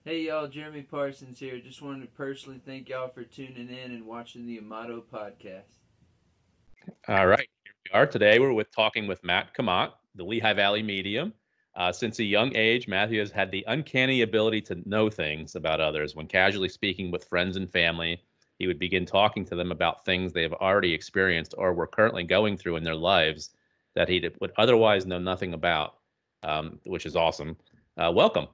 Hey y'all, Jeremy Parsons here. Just wanted to personally thank y'all for tuning in and watching the Amato podcast. All right, here we are. Today we're talking with Matt Kamont, the Lehigh Valley medium. Since a young age, Matthew has had the uncanny ability to know things about others. When casually speaking with friends and family, he would begin talking to them about things they have already experienced or were currently going through in their lives that he would otherwise know nothing about, which is awesome. Welcome.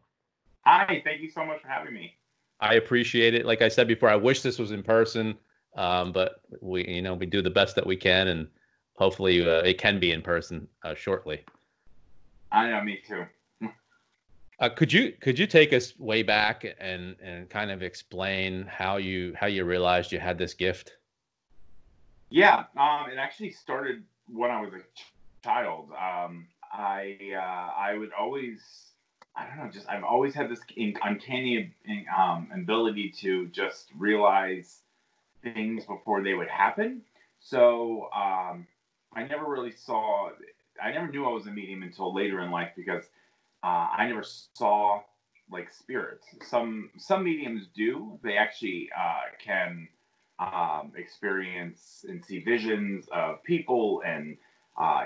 Hi, thank you so much for having me. I appreciate it. Like I said before, I wish this was in person, but we do the best that we can, and hopefully it can be in person shortly. I know, me too. Could you take us way back and kind of explain how you realized you had this gift? Yeah, it actually started when I was a child. I would always, I don't know, just I've always had this uncanny ability to just realize things before they would happen. So I never really saw, I never knew I was a medium until later in life because I never saw like spirits. Some mediums do. They actually can experience and see visions of people and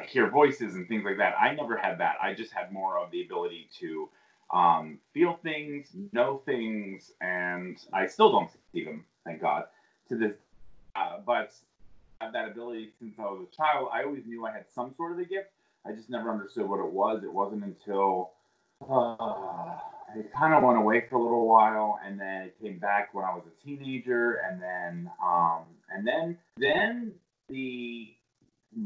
hear voices and things like that. I never had that. I just had more of the ability to feel things, know things, and I still don't see them, thank God, to this. But I had that ability since I was a child. I always knew I had some sort of a gift. I just never understood what it was. It wasn't until it kind of went away for a little while, and then it came back when I was a teenager, and then the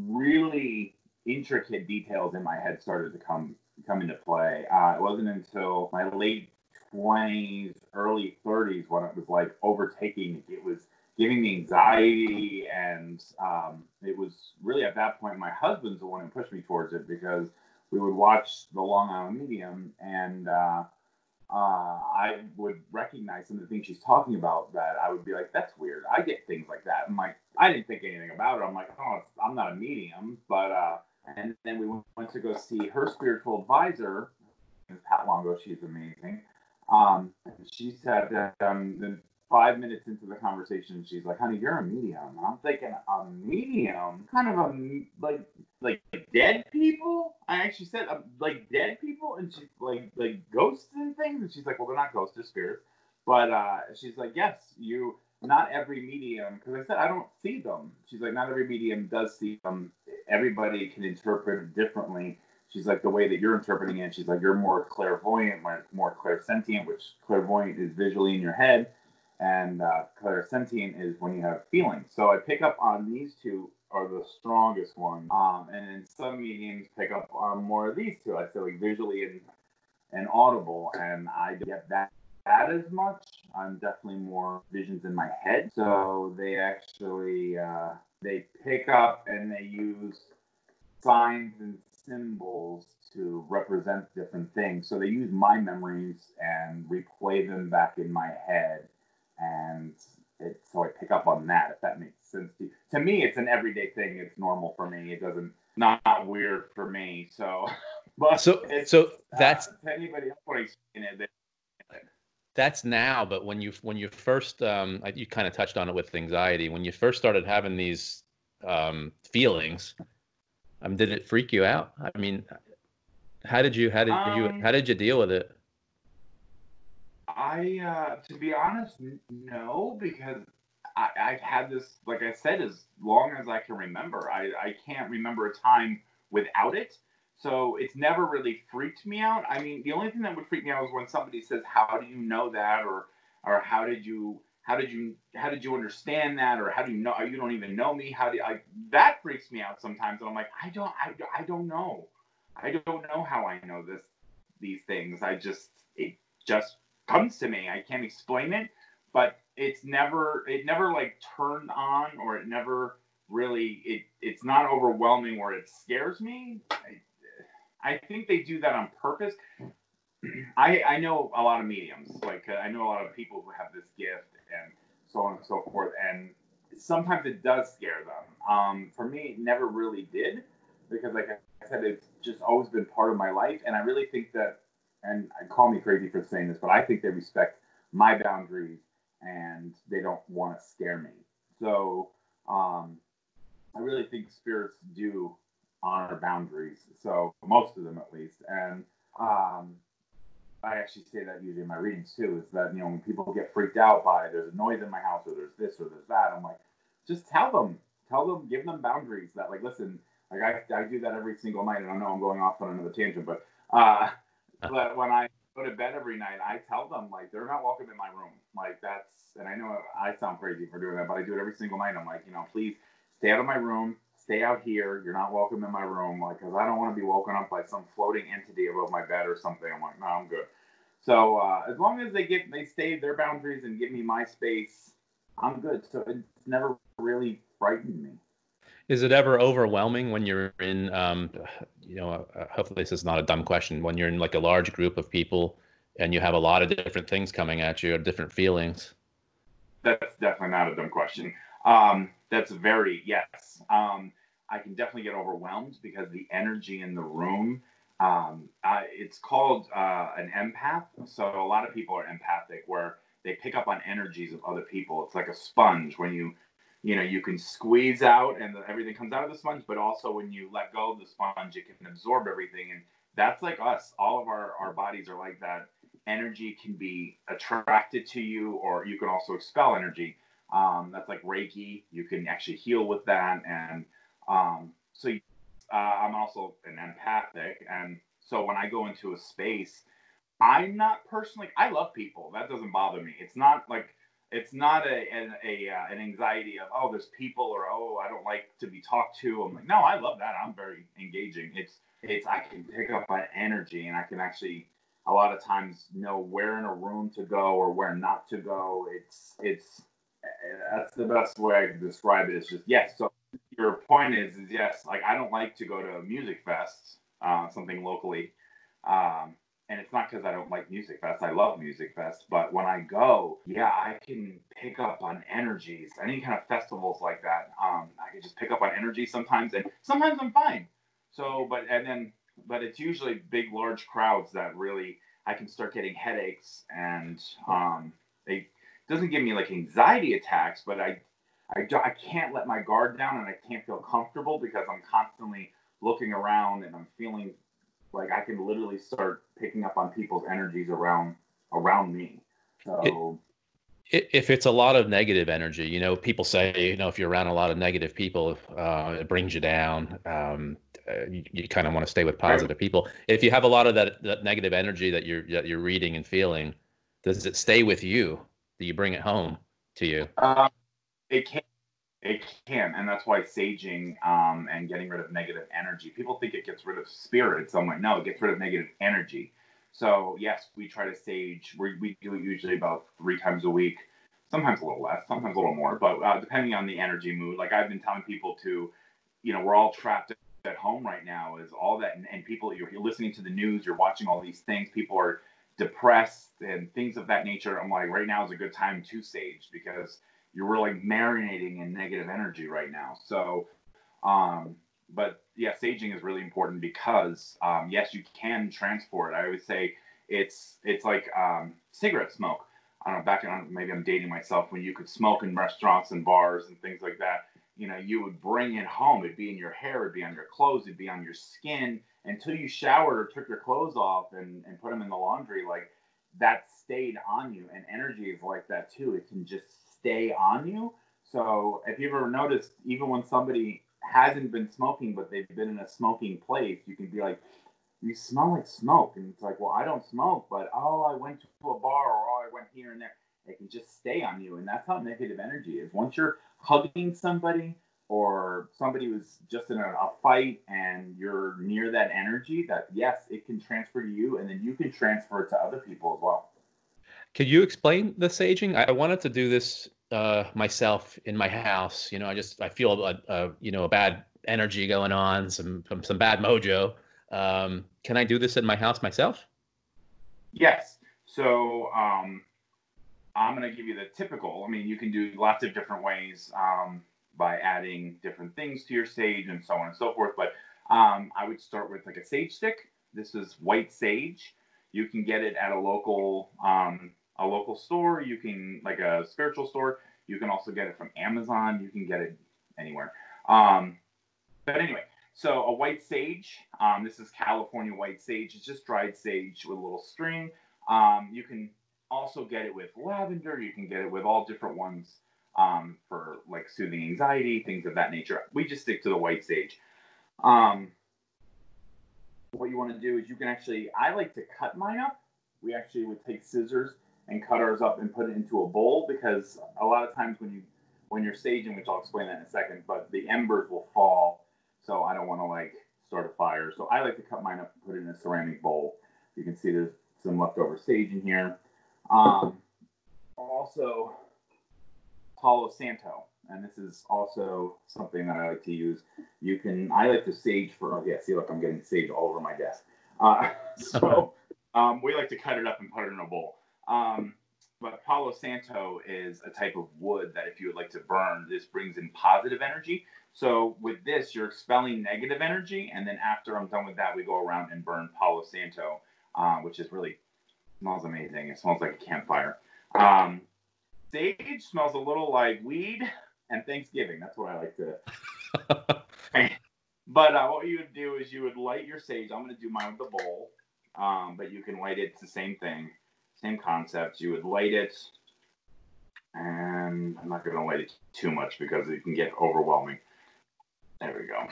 really intricate details in my head started to come into play. It wasn't until my late 20s, early 30s when it was like overtaking. It was giving me anxiety, and it was really at that point my husband's the one who pushed me towards it because we would watch the Long Island Medium, and I would recognize some of the things she's talking about that I would be like, that's weird. I get things like that. I'm like, I didn't think anything about it. I'm like, oh, I'm not a medium. But, and then we went to go see her spiritual advisor, Pat Longo. She's amazing. She said that then 5 minutes into the conversation, she's like, honey, you're a medium. And I'm thinking, a medium? Kind of a, like dead people? I actually said, like dead people? And she's like ghosts and things? And she's like, well, they're not ghosts, they're spirits. But she's like, yes, not every medium, because I said, I don't see them. She's like, not every medium does see them. Everybody can interpret it differently. She's like, the way that you're interpreting it, she's like, you're more clairvoyant, more clairsentient, which clairvoyant is visually in your head, and clairsentient is when you have feelings. So I pick up on these two are the strongest ones, and then some mediums pick up on more of these two. I say like visually and audible, and I get that as much. I'm definitely more visions in my head. So they actually they pick up and they use signs and symbols to represent different things. So they use my memories and replay them back in my head, and so I pick up on that. If that makes sense to you. To me, it's an everyday thing. It's normal for me. It doesn't not weird for me. So, but so that's to anybody else when it. That's now, but when you first you kind of touched on it with anxiety. When you first started having these feelings, did it freak you out? I mean, how did you deal with it? To be honest, no, because I've had this, like I said, as long as I can remember. I can't remember a time without it. So it's never really freaked me out. I mean, the only thing that would freak me out is when somebody says, "How do you know that?" or "How did you understand that?" or "How do you know? You don't even know me. How do I?" That freaks me out sometimes, and I'm like, I don't know. I don't know how I know these things. It just comes to me. I can't explain it, but it never like turned on, or it never really it's not overwhelming where it scares me. I think they do that on purpose. I know a lot of mediums, like I know a lot of people who have this gift and so on and so forth, and sometimes it does scare them. For me, it never really did, because like I said, it's just always been part of my life, and I really think that and call me crazy for saying this, but I think they respect my boundaries and they don't want to scare me. So I really think spirits do honor boundaries. So most of them, at least. And I actually say that usually in my readings too, is that, when people get freaked out by there's a noise in my house or there's this or there's that, I'm like, just tell them, give them boundaries that, like, listen, like I do that every single night, and I know I'm going off on another tangent, but when I go to bed every night, I tell them, like, they're not welcome in my room. Like, and I know I sound crazy for doing that, but I do it every single night. I'm like, please stay out of my room, stay out here. You're not welcome in my room, like, because I don't want to be woken up by some floating entity above my bed or something. I'm like, no, I'm good. So as long as they stay their boundaries and give me my space, I'm good. So it's never really frightened me. Is it ever overwhelming when you're in, hopefully this is not a dumb question, when you're in like a large group of people and you have a lot of different things coming at you or different feelings? That's definitely not a dumb question. That's yes. I can definitely get overwhelmed because the energy in the room, it's called an empath. So a lot of people are empathic, where they pick up on energies of other people. It's like a sponge. When you can squeeze out and everything comes out of the sponge, but also when you let go of the sponge, it can absorb everything. And that's like us. All of our bodies are like that. Energy can be attracted to you, or you can also expel energy. That's like Reiki. You can actually heal with that. And I'm also an empathic. And so when I go into a space, I'm not personally, I love people. That doesn't bother me. It's not an anxiety of, oh, there's people, or, oh, I don't like to be talked to. I'm like, no, I love that. I'm very engaging. I can pick up on energy, and I can actually a lot of times know where in a room to go or where not to go. It's that's the best way I can describe it. It's just, yes. So your point is yes, like, I don't like to go to music fests, something locally. And it's not because I don't like music fest. I love music fest. But when I go, I can pick up on energies. Any kind of festivals like that, I can just pick up on energy sometimes. And sometimes I'm fine. So, but it's usually big, large crowds that really, I can start getting headaches. And it doesn't give me like anxiety attacks, but I can't let my guard down, and I can't feel comfortable because I'm constantly looking around, and I'm feeling like I can literally start picking up on people's energies around me. So if it's a lot of negative energy, people say, if you're around a lot of negative people, it brings you down. You kind of want to stay with positive people. If you have a lot of that negative energy that you're reading and feeling, does it stay with you? Do you bring it home to you? It can, and that's why saging and getting rid of negative energy. People think it gets rid of spirits. I'm like, no, it gets rid of negative energy. So yes, we try to sage. We do it usually about 3 times a week, sometimes a little less, sometimes a little more, but depending on the energy mood. Like, I've been telling people to, we're all trapped at home right now. Is all that, and people, you're listening to the news, you're watching all these things. People are depressed and things of that nature. I'm like, right now is a good time to sage, because you're really marinating in negative energy right now. So, but yeah, saging is really important because, yes, you can transport. I always say it's like cigarette smoke. I don't know, maybe I'm dating myself, when you could smoke in restaurants and bars and things like that. You would bring it home. It'd be in your hair, it'd be on your clothes, it'd be on your skin until you showered or took your clothes off and put them in the laundry. Like, that stayed on you. And energy is like that too. It can just stay on you. So if you ever noticed, even when somebody hasn't been smoking, but they've been in a smoking place, you can be like, you smell like smoke. And it's like, well, I don't smoke, but, oh, I went to a bar, or, oh, I went here and there. It can just stay on you. And that's how negative energy is. Once you're hugging somebody, or somebody was just in a fight and you're near that energy, that, yes, it can transfer to you, and then you can transfer it to other people as well. Could you explain the saging? I wanted to do this myself in my house. I feel a bad energy going on, some bad mojo. Can I do this in my house myself? Yes. So I'm going to give you the typical. I mean, you can do lots of different ways by adding different things to your sage and so on and so forth. But I would start with like a sage stick. This is white sage. You can get it at a local store. You can, like a spiritual store. You can also get it from Amazon. You can get it anywhere. But anyway, so a white sage. This is California white sage. It's just dried sage with a little string. You can also get it with lavender. You can get it with all different ones for like soothing anxiety, things of that nature. We just stick to the white sage. What you want to do is you can actually, I like to cut mine up. We actually would take scissors and cut ours up and put it into a bowl, because a lot of times when you're saging, which I'll explain that in a second, but the embers will fall. So I don't want to like start a fire. So I like to cut mine up and put it in a ceramic bowl. You can see there's some leftover sage in here. Also, Palo Santo, and this is also something that I like to use. I like to sage for, see, look, I'm getting sage all over my desk. We like to cut it up and put it in a bowl. But Palo Santo is a type of wood that if you would like to burn, this brings in positive energy. So with this, you're expelling negative energy, and then after I'm done with that, we go around and burn Palo Santo, which is really, smells amazing. It smells like a campfire. Sage smells a little like weed and Thanksgiving. That's what I like to. But what you would do is you would light your sage. I'm going to do mine with the bowl, but you can light it. It's the same thing, same concept. You would light it, and I'm not going to light it too much because it can get overwhelming. There we go.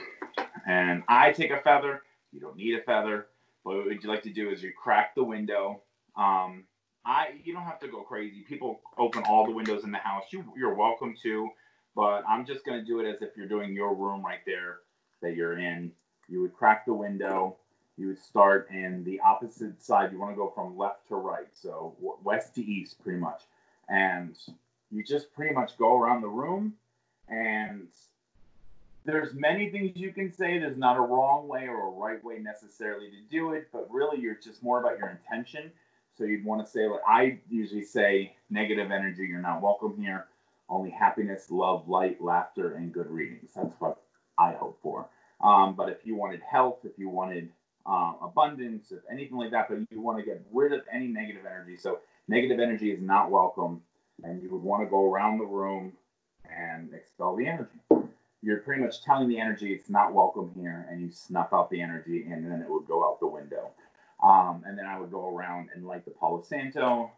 And I take a feather. You don't need a feather. But what you like to do is you crack the window. You don't have to go crazy. People open all the windows in the house. You're welcome to, but I'm just going to do it as if you're doing your room right there that you're in. You would crack the window. You would start in the opposite side. You want to go from left to right, so west to east pretty much. And you just pretty much go around the room, and there's many things you can say. There's not a wrong way or a right way necessarily to do it, but really you're just more about your intention. So you'd want to say, like I usually say, negative energy, you're not welcome here. Only happiness, love, light, laughter, and good readings. That's what I hope for. But if you wanted health, if you wanted abundance, if anything like that, but you want to get rid of any negative energy. So negative energy is not welcome, and you would want to go around the room and expel the energy. You're pretty much telling the energy it's not welcome here, and you snuff out the energy, and then it would go out the window. And then I would go around and light the Palo Santo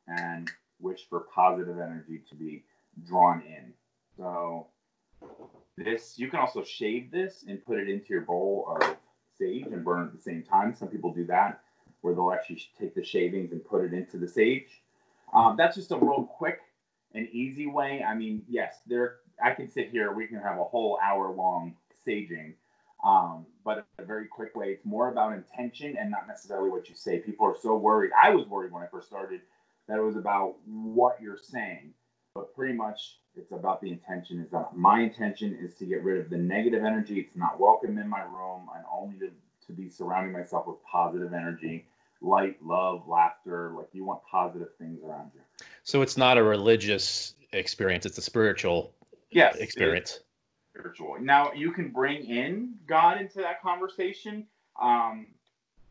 and wish for positive energy to be drawn in. So this, you can also shave this and put it into your bowl of sage and burn it at the same time. Some people do that, where they'll actually take the shavings and put it into the sage. That's just a real quick and easy way. I mean, yes, I can sit here, we can have a whole hour-long saging, but a very quick way. It's more about intention and not necessarily what you say. People are so worried. I was worried when I first started that it was about what you're saying, but pretty much it's about the intention. My intention is to get rid of the negative energy. It's not welcome in my room, and only to be surrounding myself with positive energy, light, love, laughter. Like, you want positive things around you. So it's not a religious experience. It's a spiritual experience. Spiritual. Now, you can bring in God into that conversation.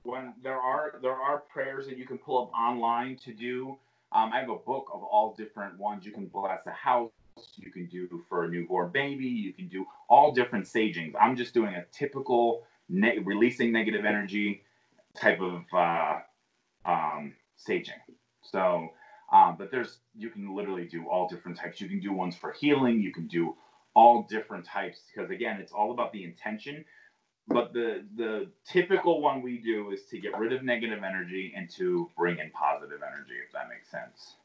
When there are prayers that you can pull up online to do. I have a book of all different ones. You can bless a house. You can do for a newborn baby. You can do all different sagings. I'm just doing a typical releasing negative energy type of saging. So, but you can literally do all different types. You can do ones for healing. You can do all different types, because again, it's all about the intention. But the typical one we do is to get rid of negative energy and to bring in positive energy, if that makes sense.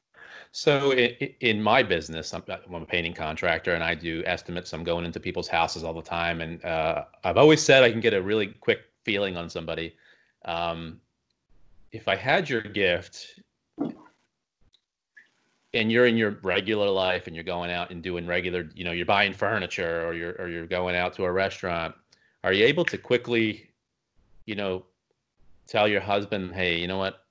So in my business, I'm a painting contractor, and I do estimates. I'm going into people's houses all the time, and I've always said I can get a really quick feeling on somebody. If I had your gift, and you're in your regular life, and you're going out and doing regular, you're buying furniture, or you're going out to a restaurant, are you able to quickly, tell your husband, hey, you know what,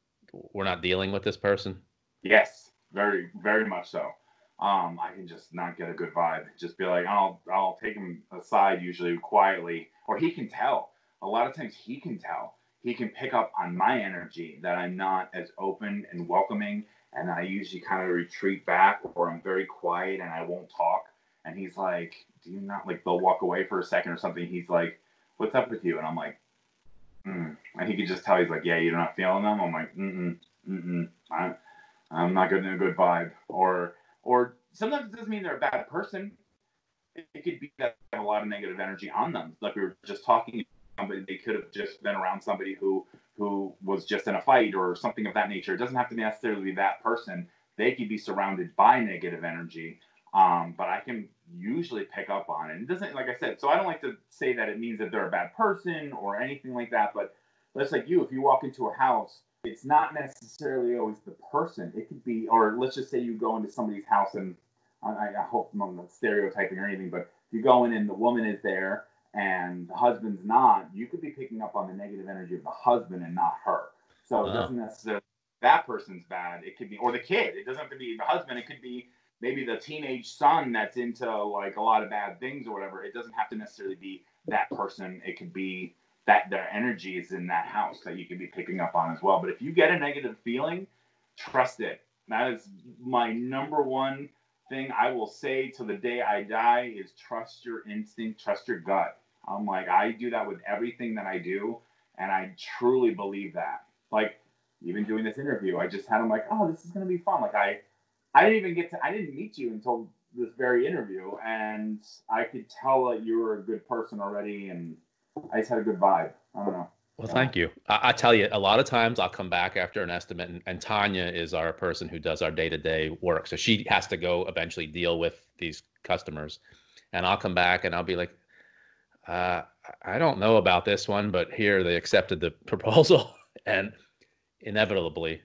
we're not dealing with this person? Yes, very, very much so. I can just not get a good vibe. Just be like, I'll take him aside, usually quietly, or he can tell. A lot of times he can tell. he can pick up on my energy, that I'm not as open and welcoming, and I usually kind of retreat back, or I'm very quiet and I won't talk. And he's like, do you not, like, they'll walk away for a second or something. He's like, what's up with you? And I'm like, and he could just tell, he's like, yeah, you're not feeling them. I'm like, I'm not getting a good vibe. Or sometimes it doesn't mean they're a bad person. It could be that they have a lot of negative energy on them. Like we were just talking about, they could have just been around somebody who was just in a fight or something of that nature. It doesn't have to necessarily be that person. They could be surrounded by negative energy. But I can usually pick up on it. It doesn't, like I said, so I don't like to say that it means that they're a bad person or anything like that. But that's like you, if you walk into a house, it's not necessarily always the person. It could be, or let's just say you go into somebody's house, and I hope I'm not stereotyping or anything, but if you go in and the woman is there and the husband's not, you could be picking up on the negative energy of the husband and not her. So it doesn't necessarily, that person's bad. It could be, or the kid. It doesn't have to be the husband. It could be maybe the teenage son that's into like a lot of bad things or whatever. It doesn't have to necessarily be that person. It could be that their energy is in that house that you could be picking up on as well. But if you get a negative feeling, trust it. That is my number one thing I will say till the day I die is trust your instinct, trust your gut. I'm like, I do that with everything that I do, and I truly believe that. Like, even doing this interview, I just had, I'm like, oh, this is going to be fun. Like, I didn't meet you until this very interview, and I could tell that you were a good person already, and I just had a good vibe. I don't know. Well, thank you. I tell you, a lot of times I'll come back after an estimate, and Tanya is our person who does our day-to-day work. So she has to go eventually deal with these customers. And I'll come back and I'll be like, I don't know about this one, but here they accepted the proposal. And inevitably,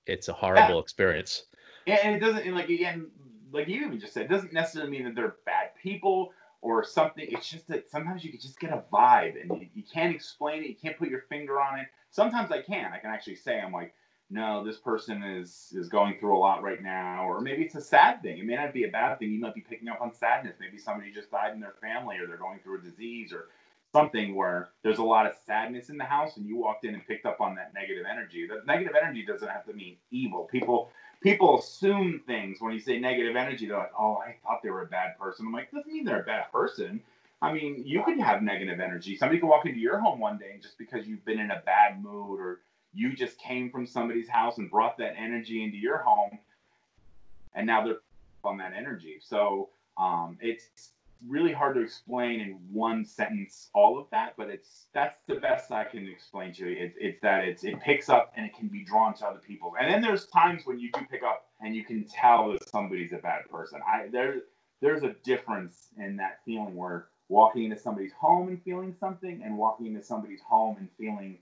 it's a horrible experience. Yeah, and it doesn't, and like, again, like you even just said, it doesn't necessarily mean that they're bad people or something. It's just that sometimes you can just get a vibe, and you can't explain it. You can't put your finger on it. Sometimes I can. I can actually say, I'm like, no, this person is going through a lot right now. Or maybe it's a sad thing. It may not be a bad thing. You might be picking up on sadness. Maybe somebody just died in their family, or they're going through a disease or something where there's a lot of sadness in the house, and you walked in and picked up on that negative energy. That negative energy doesn't have to mean evil. People assume things when you say negative energy. They're like, oh, I thought they were a bad person. I'm like, doesn't mean they're a bad person. I mean, you could have negative energy. Somebody could walk into your home one day, and just because you've been in a bad mood, or you just came from somebody's house and brought that energy into your home, and now they're on that energy. So it's really hard to explain in one sentence all of that, but that's the best I can explain to you. It's that it picks up and it can be drawn to other people. And then there's times when you do pick up and you can tell that somebody's a bad person. There's a difference in that feeling where walking into somebody's home and feeling something, and walking into somebody's home and feeling,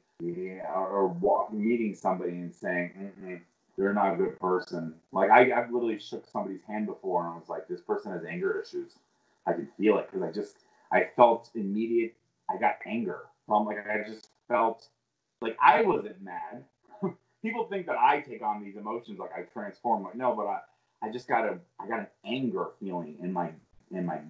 meeting somebody and saying, they're not a good person. Like I've literally shook somebody's hand before, and I was like, this person has anger issues. I could feel it because I felt immediate. I got anger. So I'm like, I just felt like I wasn't mad. People think that I take on these emotions, like I transform. Like, no, but I got an anger feeling in my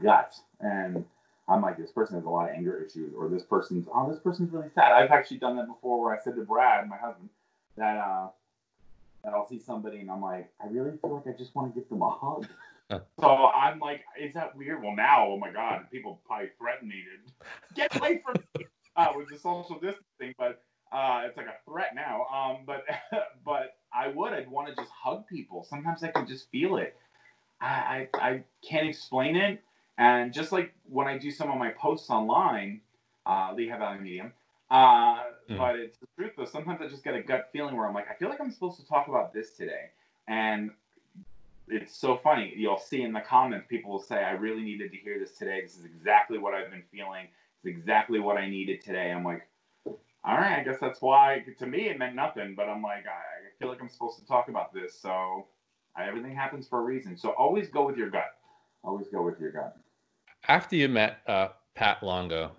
gut, and I'm like, this person has a lot of anger issues, or this person's really sad. I've actually done that before, where I said to Brad, my husband, that I'll see somebody and I'm like, I really feel like I just want to give them a hug. So I'm like, is that weird? Well, now, oh my God, people probably threaten me to get away from me with the social distancing, but it's like a threat now. But I'd want to just hug people. Sometimes I can just feel it. I can't explain it. And just like when I do some of my posts online, Lehigh Media, but it's the truth though. Sometimes I just get a gut feeling where I'm like, I feel like I'm supposed to talk about this today. And it's so funny. You'll see in the comments, people will say, I really needed to hear this today. This is exactly what I've been feeling. It's exactly what I needed today. I'm like, all right, I guess that's why. To me, it meant nothing. But I'm like, I feel like I'm supposed to talk about this. So everything happens for a reason. So always go with your gut. Always go with your gut. After you met Pat Longo,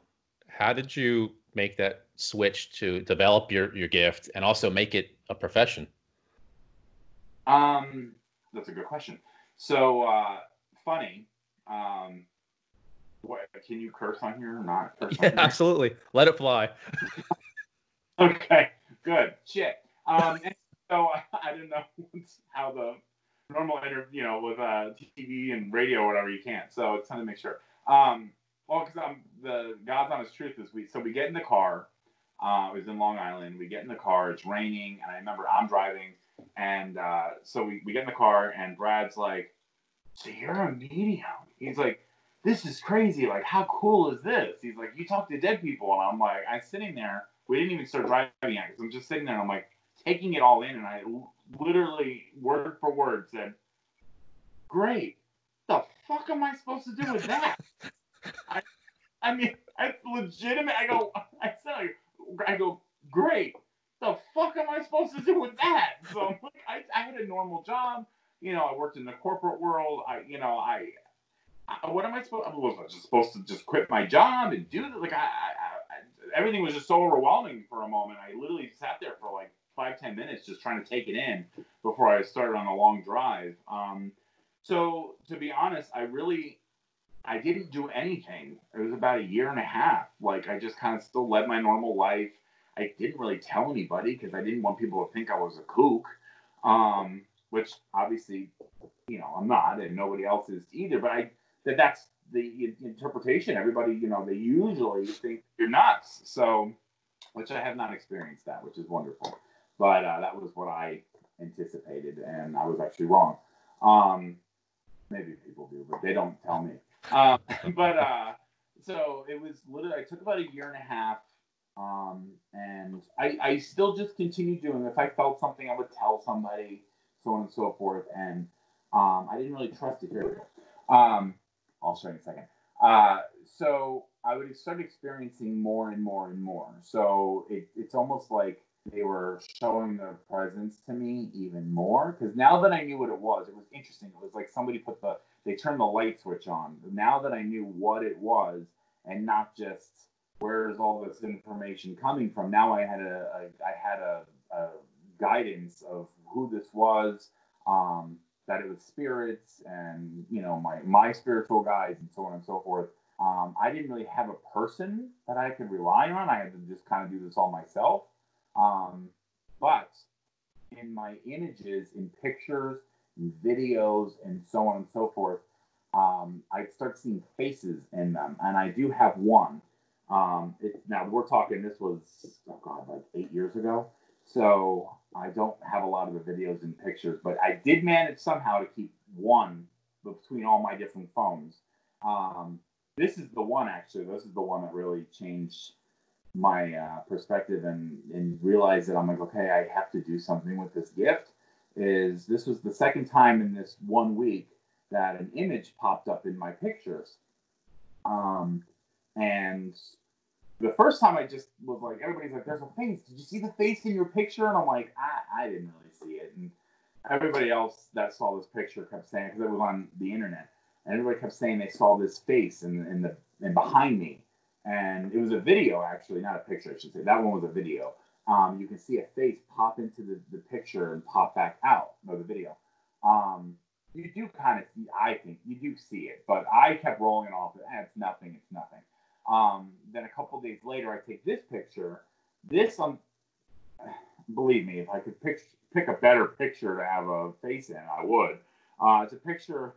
how did you make that switch to develop your gift and also make it a profession? That's a good question. So funny. What, can you curse on here or not? Yeah, absolutely. Let it fly. Okay, good. Shit. And so I didn't know how the normal interview, with TV and radio or whatever, you can't. So it's time to make sure. Well, because I'm the God's honest truth this week. So we get in the car. It was in Long Island. We get in the car. It's raining, and I remember I'm driving, and so we get in the car, and Brad's like, "So you're a medium?" He's like, "This is crazy. Like, how cool is this?" He's like, "You talk to dead people," and I'm like, I'm sitting there. We didn't even start driving yet because I'm just sitting there. And I'm like taking it all in, and I literally word for word said, "Great. The fuck am I supposed to do with that?" I mean, I legitimate. I go, "Great. The fuck am I supposed to do with that?" So I'm like, I had a normal job. I worked in the corporate world. What am I supposed? Was I just supposed to just quit my job and do that? Like, everything was just so overwhelming for a moment. I literally sat there for like 5-10 minutes just trying to take it in before I started on a long drive. So to be honest, I didn't do anything. It was about a year and a half. Like, I just kind of still led my normal life. I didn't really tell anybody because I didn't want people to think I was a kook, which obviously, I'm not, and nobody else is either. But that's the interpretation. Everybody, they usually think you're nuts. So, which I have not experienced that, which is wonderful. But that was what I anticipated, and I was actually wrong. Maybe people do, but they don't tell me. So it was literally, I took about a year and a half, and I still just continued doing it. If I felt something, I would tell somebody, so on and so forth. And I didn't really trust it here. I'll show you in a second. So I would start experiencing more and more and more. So it's almost like they were showing their presence to me even more. Because now that I knew what it was interesting. It was like somebody they turned the light switch on. Now that I knew what it was, and not just where's all this information coming from. Now I had a guidance of who this was. That it was spirits and my spiritual guides and so on and so forth. I didn't really have a person that I could rely on. I had to just kind of do this all myself. But in my images, in pictures, in videos, and so on and so forth, I start seeing faces in them, and I do have one. Now we're talking. This was like 8 years ago. So I don't have a lot of the videos and pictures, but I did manage somehow to keep one between all my different phones. This is the one, actually. This is the one that really changed my perspective and realized that I'm like, okay, I have to do something with this gift. This was the second time in this 1 week that an image popped up in my pictures. And the first time I just was like, everybody's like, "There's a face. Did you see the face in your picture?" And I'm like, I didn't really see it. And everybody else that saw this picture kept saying, because it was on the internet, and everybody kept saying they saw this face in behind me. And it was a video, actually, not a picture, I should say. That one was a video. You can see a face pop into the picture and pop back out of the video. You do kind of see, I think, you do see it. But I kept rolling it off. It's nothing, it's nothing. Then a couple days later, I take this picture. Believe me, if I could pick a better picture to have a face in, I would. It's a picture of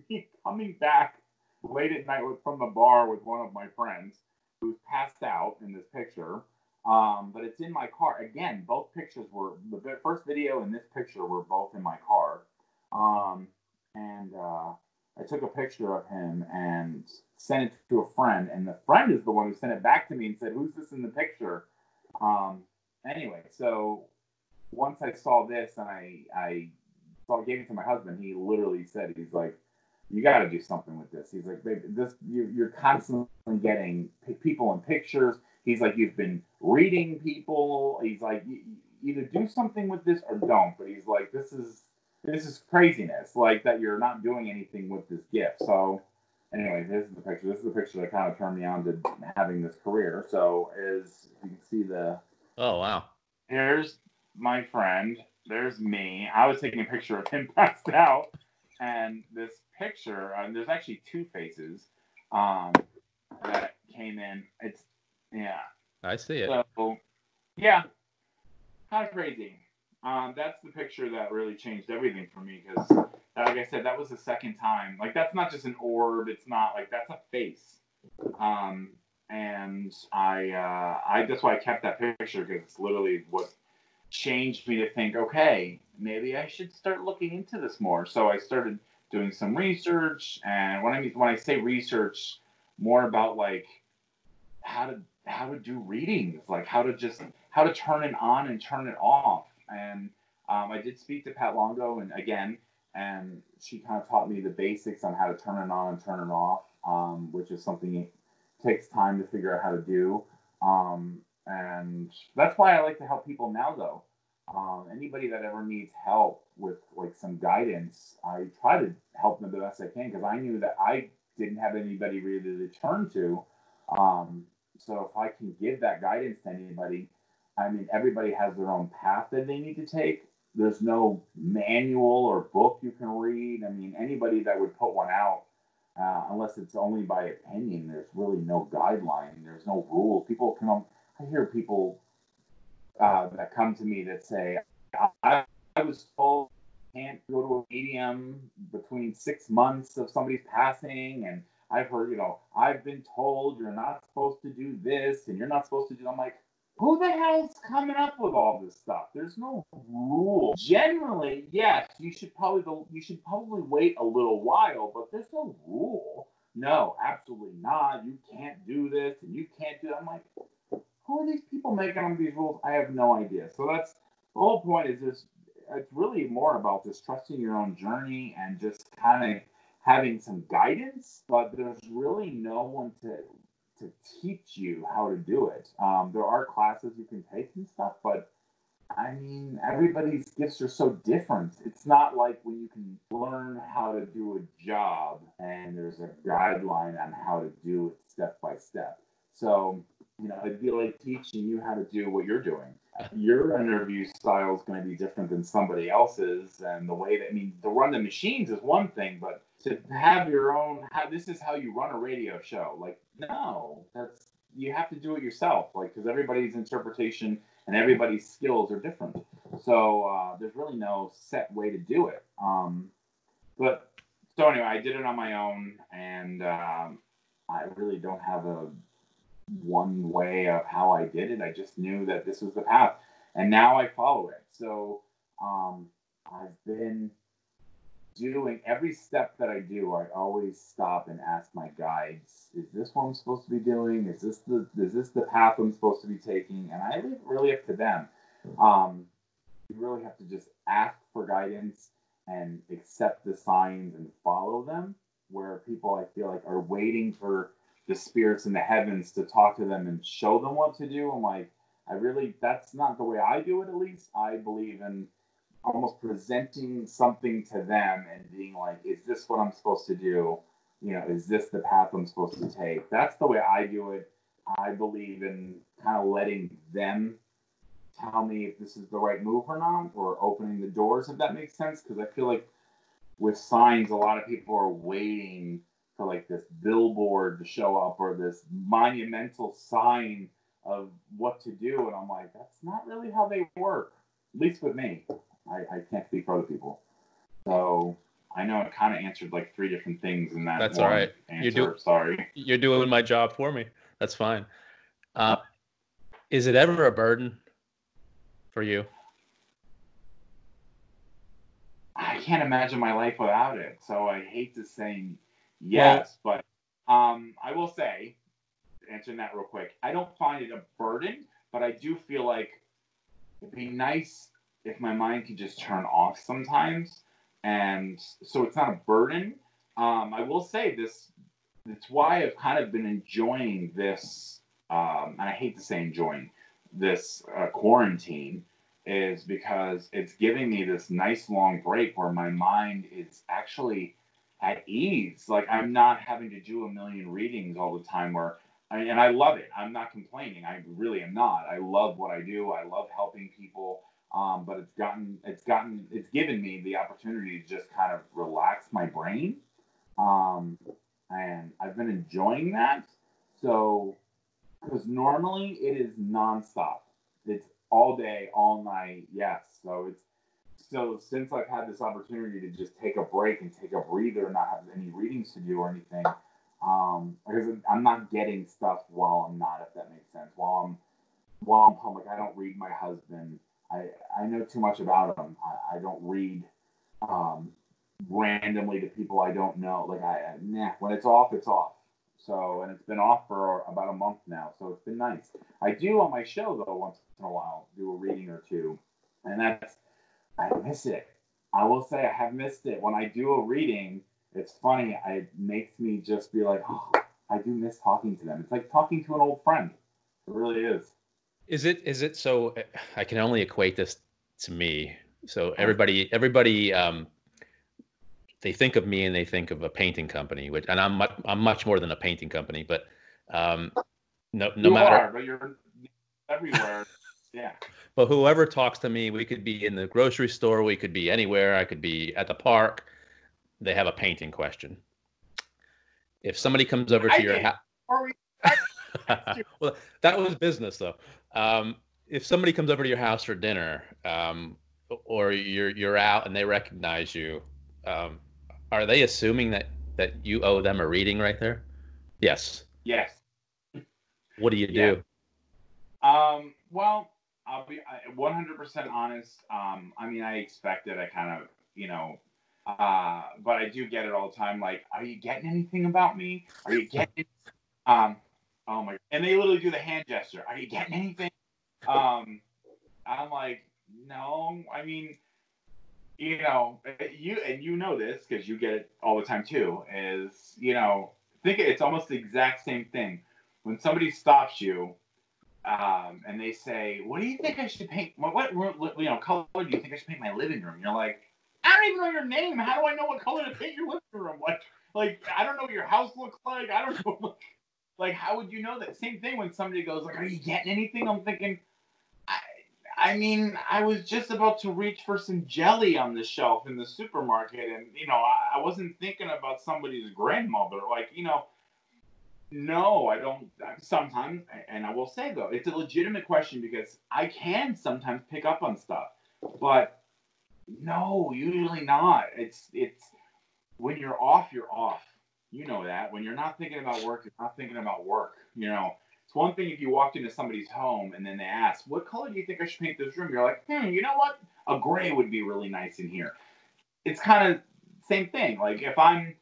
me coming back late at night from the bar with one of my friends who's passed out in this picture. But it's in my car. Again, both pictures were, the first video and this picture were both in my car. And I took a picture of him and sent it to a friend, and the friend is the one who sent it back to me and said, "Who's this in the picture?" Anyway, so once I saw this and I gave it to my husband, he literally said, he's like, "You got to do something with this." He's like, "Babe, you're constantly getting people in pictures." He's like, "You've been reading people." He's like, "Either do something with this or don't." But he's like, this is craziness, like that you're not doing anything with this gift. So anyway, this is the picture. This is the picture that kind of turned me on to having this career. So as you can see oh, wow. Here's my friend. There's me. I was taking a picture of him passed out. And this picture, there's actually two faces that came in. Yeah. I see it. So Yeah, kind of crazy. That's the picture that really changed everything for me because, like I said, that was the second time. Like, that's not just an orb. It's not like that's a face. And I that's why I kept that picture because it's literally what changed me to think, okay, maybe I should start looking into this more. So I started doing some research, and when I say research, more about like how to do readings, like how to turn it on and turn it off. And I did speak to Pat Longo, and again, and she kind of taught me the basics on how to turn it on and turn it off, which is something it takes time to figure out how to do. And that's why I like to help people now, though. Anybody that ever needs help with like some guidance, I try to help them the best I can because I knew that I didn't have anybody really to turn to. Um, so if I can give that guidance to anybody, I mean, everybody has their own path that they need to take. There's no manual or book you can read. I mean, anybody that would put one out, unless it's only by opinion, there's really no guideline. There's no rules. People come. I hear people that come to me that say, I was told I can't go to a medium between 6 months of somebody's passing, and I've heard, I've been told you're not supposed to do this and you're not supposed to do. I'm like, who the hell's coming up with all this stuff? There's no rule. Generally, yes, you should probably wait a little while, but there's no rule. No, absolutely not. You can't do this and you can't do that. I'm like, who are these people making up these rules? I have no idea. So that's the whole point. Is this? It's really more about just trusting your own journey and just kind of having some guidance. But there's really no one to teach you how to do it. There are classes you can take and stuff, but I mean, everybody's gifts are so different. It's not like when you can learn how to do a job and there's a guideline on how to do it step by step. So, it'd be like teaching you how to do what you're doing. Your interview style is going to be different than somebody else's. And the way that, I mean, to run the machines is one thing, but to have your own, this is how you run a radio show. Like, no, you have to do it yourself. Like, because everybody's interpretation and everybody's skills are different. So there's really no set way to do it. But so anyway, I did it on my own, and I really don't have a one way of how I did it. I just knew that this was the path, and now I follow it. So I've been doing every step that I do. I always stop and ask my guides, is this what I'm supposed to be doing? Is this the path I'm supposed to be taking? And I leave it really up to them. You really have to just ask for guidance and accept the signs and follow them. Where people, I feel like, are waiting for the spirits in the heavens to talk to them and show them what to do. I'm like, that's not the way I do it. At least I believe in almost presenting something to them and being like, is this what I'm supposed to do? Is this the path I'm supposed to take? That's the way I do it. I believe in kind of letting them tell me if this is the right move or not, or opening the doors, if that makes sense. Because I feel like with signs, a lot of people are waiting for like this billboard to show up or this monumental sign of what to do. And I'm like, that's not really how they work, at least with me. I can't speak for other people. So I know it kind of answered like three different things in that. That's all right. Answer. Sorry. You're doing my job for me. That's fine. Is it ever a burden for you? I can't imagine my life without it. So I hate to say yes, but I will say, answering that real quick, I don't find it a burden, but I do feel like it'd be nice if my mind could just turn off sometimes. And so it's not a burden. I will say this, it's why I've kind of been enjoying this, and I hate to say enjoying this quarantine, is because it's giving me this nice long break where my mind is actually at ease. Like I'm not having to do a million readings all the time and I love it. I'm not complaining. I really am not. I love what I do. I love helping people. But it's given me the opportunity to just kind of relax my brain. And I've been enjoying that. So, because normally it is nonstop. it's all day, all night. Yes. So since I've had this opportunity to just take a break and take a breather and not have any readings to do or anything, because I'm not getting stuff while I'm not, if that makes sense. While I'm public, I don't read my husband. I know too much about him. I don't read randomly to people I don't know. Like when it's off, it's off. So, and it's been off for about a month now, so it's been nice. I do on my show though once in a while do a reading or two, and I miss it. I will say I have missed it. When I do a reading, it's funny. It makes me just be like, oh, I do miss talking to them. It's like talking to an old friend. It really is. Is it so? I can only equate this to me. So everybody, they think of me and they think of a painting company, and I'm much more than a painting company. But no matter, but you're everywhere. Yeah. But whoever talks to me, we could be in the grocery store, we could be anywhere, I could be at the park. They have a painting question. If somebody comes over to your house, well, that was business though. If somebody comes over to your house for dinner, or you're out and they recognize you, are they assuming that you owe them a reading right there? Yes. Yes. What do you do? Well, I'll be 100% honest. I mean, I expect it. I kind of, but I do get it all the time. Like, are you getting anything about me? Are you getting? Oh my! And they literally do the hand gesture. Are you getting anything? I'm like, no. I mean, you know this because you get it all the time too. Is think it's almost the exact same thing when somebody stops you. And they say, "What do you think I should paint? What color do you think I should paint my living room?" You're like, "I don't even know your name. How do I know what color to paint your living room? Like I don't know what your house looks like. I don't know. Like how would you know that?" Same thing when somebody goes like, "Are you getting anything?" I'm thinking, I mean, I was just about to reach for some jelly on the shelf in the supermarket, and I wasn't thinking about somebody's grandmother, No, I don't. Sometimes, and I will say though, it's a legitimate question because I can sometimes pick up on stuff, but no, usually not. It's when you're off, you're off. You know that. When you're not thinking about work, you're not thinking about work. It's one thing if you walked into somebody's home and then they ask, "What color do you think I should paint this room?" You're like, you know what? A gray would be really nice in here. It's kind of same thing. Like if I'm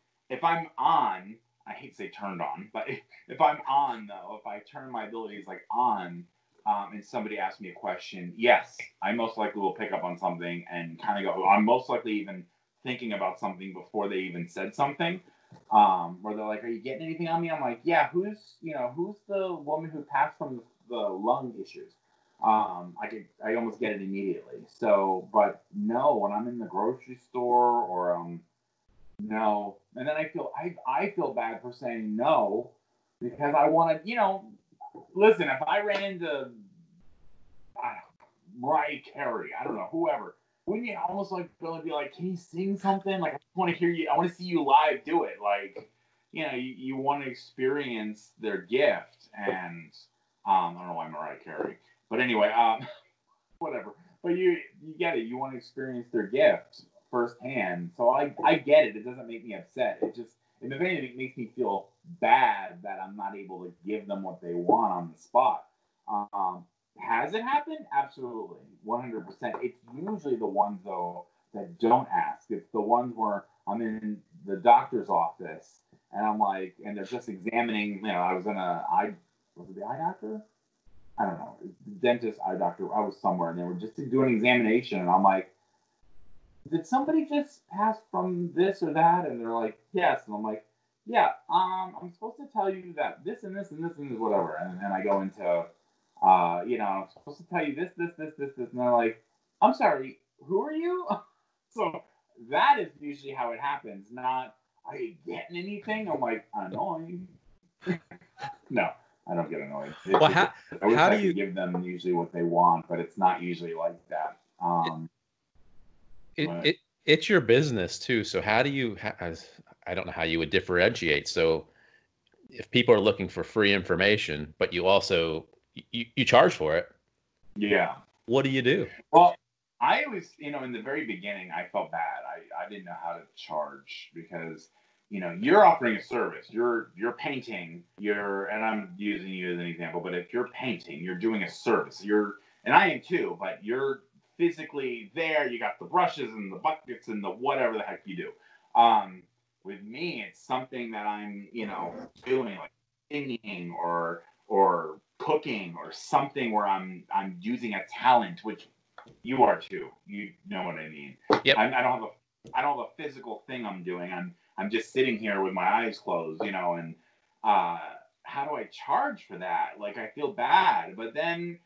on. I hate to say turned on, but if I'm on though, if I turn my abilities like on, and somebody asks me a question, yes, I most likely will pick up on something and kind of go. I'm most likely even thinking about something before they even said something. Where they're like, "Are you getting anything on me?" I'm like, "Yeah, who's the woman who passed from the lung issues?" I almost get it immediately. So, but no, when I'm in the grocery store or no, and then I feel bad for saying no because I want to, listen. If I ran into Mariah Carey, I don't know, whoever, wouldn't you almost like be like, "Can you sing something? Like I just want to hear you. I want to see you live do it." Like, you want to experience their gift, and I don't know why Mariah Carey, but anyway, whatever. But you get it. You want to experience their gift firsthand. So I get it. It doesn't make me upset. It just, if anything, it makes me feel bad that I'm not able to give them what they want on the spot. Has it happened? Absolutely. 100%. It's usually the ones, though, that don't ask. It's the ones where I'm in the doctor's office and I'm like, and they're just examining, I was in was it the eye doctor? I don't know, dentist, eye doctor. I was somewhere, and they were just doing an examination, and I'm like, "Did somebody just pass from this or that?" And they're like, "Yes," and I'm like, "Yeah, I'm supposed to tell you that this and this and this and this, whatever." And then I go into, I'm supposed to tell you this, and they're like, "I'm sorry, who are you?" So that is usually how it happens. Not, "Are you getting anything?" I'm like, "Annoying." No. I don't get annoyed. Well, how I do you give them usually what they want, but it's not usually like that. It's your business too. So how do you? I don't know how you would differentiate. So if people are looking for free information, but you also you charge for it. Yeah. What do you do? Well, I was, in the very beginning, I felt bad. I didn't know how to charge because, you're offering a service. You're painting. And I'm using you as an example, but if you're painting, you're doing a service. And I am too, but you're physically there. You got the brushes and the buckets and the whatever the heck you do. With me, it's something that I'm, doing, like singing or cooking or something where I'm using a talent, which you are too. You know what I mean? Yep. I don't have a physical thing I'm doing. I'm just sitting here with my eyes closed, and how do I charge for that? Like, I feel bad, but then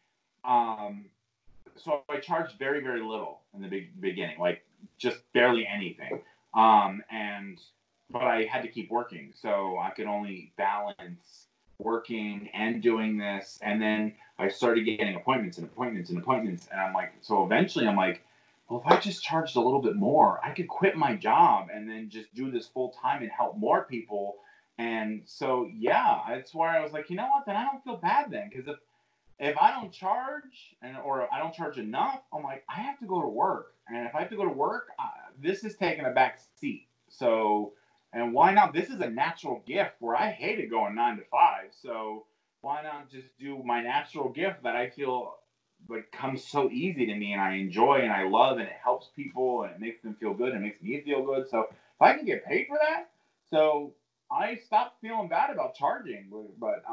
so I charged very, very little in the beginning, like just barely anything. But I had to keep working, so I could only balance working and doing this. And then I started getting appointments, and I'm like, so eventually I'm like, well, if I just charged a little bit more, I could quit my job and then just do this full time and help more people. And so, yeah, that's why I was like, you know what, then I don't feel bad then, because if I don't charge or I don't charge enough, I'm like, I have to go to work. And if I have to go to work, this is taking a back seat. So, and why not? This is a natural gift where I hated going 9 to 5. So why not just do my natural gift that I feel like comes so easy to me and I enjoy and I love, and it helps people and it makes them feel good and it makes me feel good. So if I can get paid for that, so I stopped feeling bad about charging. But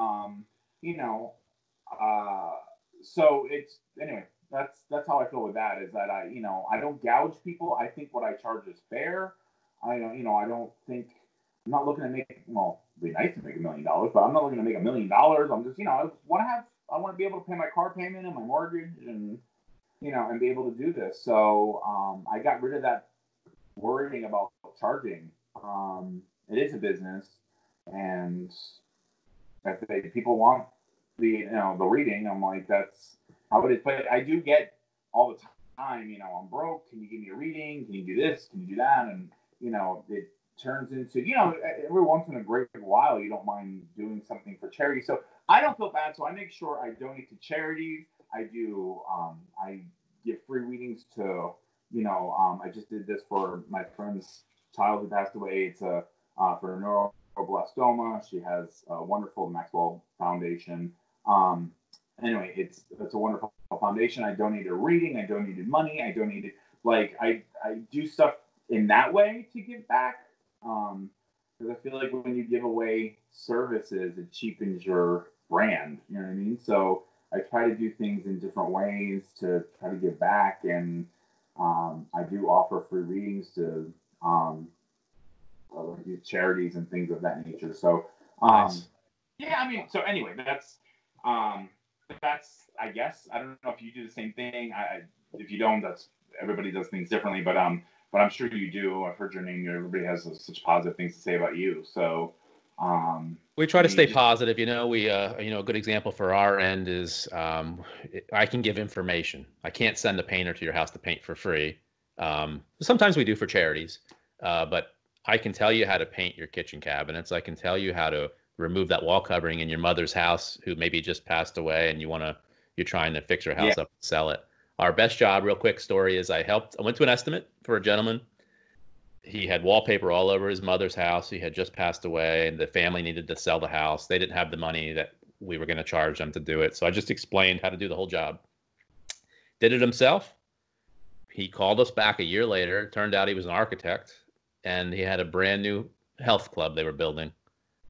so it's, anyway, that's how I feel with that, is that I don't gouge people. I think what I charge is fair. I don't think, I'm not looking to make, well, it'd be nice to make $1 million, but I'm not looking to make $1 million. I'm just, I want to be able to pay my car payment and my mortgage and be able to do this. So I got rid of that worrying about charging. It is a business, and if people want the reading, I'm like, that's how it is. But I do get all the time, I'm broke. Can you give me a reading? Can you do this? Can you do that? And it turns into, every once in a great while, you don't mind doing something for charity. So I don't feel bad. So I make sure I donate to charities. I do. I give free readings to, I just did this for my friend's child who passed away. It's for neuroblastoma. She has a wonderful Maxwell Foundation. Anyway, it's a wonderful foundation. I donated a reading. I donated money. I donated, like, I do stuff in that way to give back. Because I feel like when you give away services, it cheapens your brand. You know what I mean? So I try to do things in different ways to try to give back. And I do offer free readings to charities and things of that nature. So, Nice. yeah, I mean, so anyway, that's, I guess, I don't know if you do the same thing. If you don't, that's, everybody does things differently, but I'm sure you do. I've heard your name. Everybody has such positive things to say about you. So, we try to stay positive. We, a good example for our end is, I can give information. I can't send a painter to your house to paint for free. Sometimes we do for charities, but I can tell you how to paint your kitchen cabinets. I can tell you how to remove that wall covering in your mother's house who maybe just passed away and you're trying to fix her house up and sell it. Our best job, real quick story, is I went to an estimate for a gentleman. He had wallpaper all over his mother's house. He had just passed away, and the family needed to sell the house. They didn't have the money that we were going to charge them to do it. So I just explained how to do the whole job. Did it himself. He called us back a year later. It turned out he was an architect, and he had a brand new health club they were building,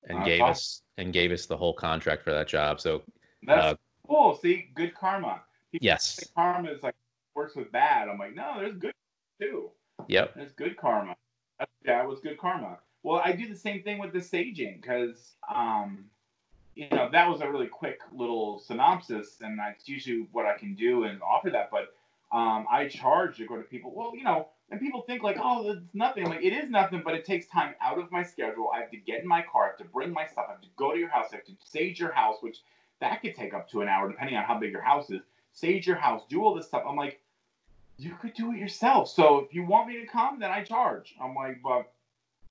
and gave us the whole contract for that job. So that's cool. See, good karma. People yes, say karma is like works with bad. I'm like, no, there's good too. Yep. There's good karma. That was good karma. Well, I do the same thing with the staging because, that was a really quick little synopsis, and that's usually what I can do and offer that. But I charge to go to people. Well, and people think like, oh, it's nothing. Like, it is nothing, but it takes time out of my schedule. I have to get in my car. I have to bring my stuff. I have to go to your house. I have to stage your house, which that could take up to an hour, depending on how big your house is. Stage your house. Do all this stuff. I'm like, you could do it yourself. So if you want me to come, then I charge. I'm like,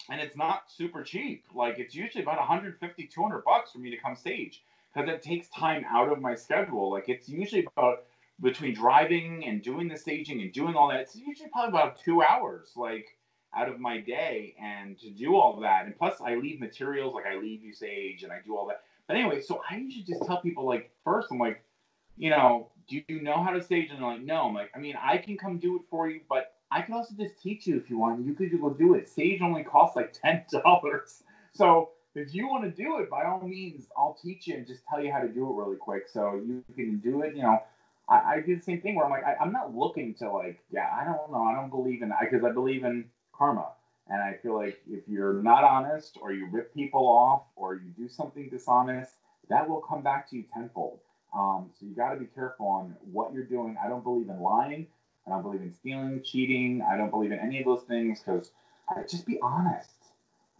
and it's not super cheap. Like, it's usually about $150, $200 for me to come stage because it takes time out of my schedule. Like, it's usually about between driving and doing the staging and doing all that, it's usually probably about 2 hours, like, out of my day, and to do all that. And plus I leave materials, like I leave you stage and I do all that. But anyway, so I usually just tell people, like, first I'm like, you know, do you know how to stage? And they're like, no. I'm like, I mean, I can come do it for you, but I can also just teach you if you want. You could go do it. Stage only costs like $10. So if you want to do it, by all means, I'll teach you and just tell you how to do it really quick. So you can do it. You know, I do the same thing where I'm like, I'm not looking to, like, I don't know. I don't believe in that, because I believe in karma. And I feel like if you're not honest, or you rip people off, or you do something dishonest, that will come back to you tenfold. So you got to be careful on what you're doing. I don't believe in lying. I don't believe in stealing, cheating. I don't believe in any of those things, because just be honest.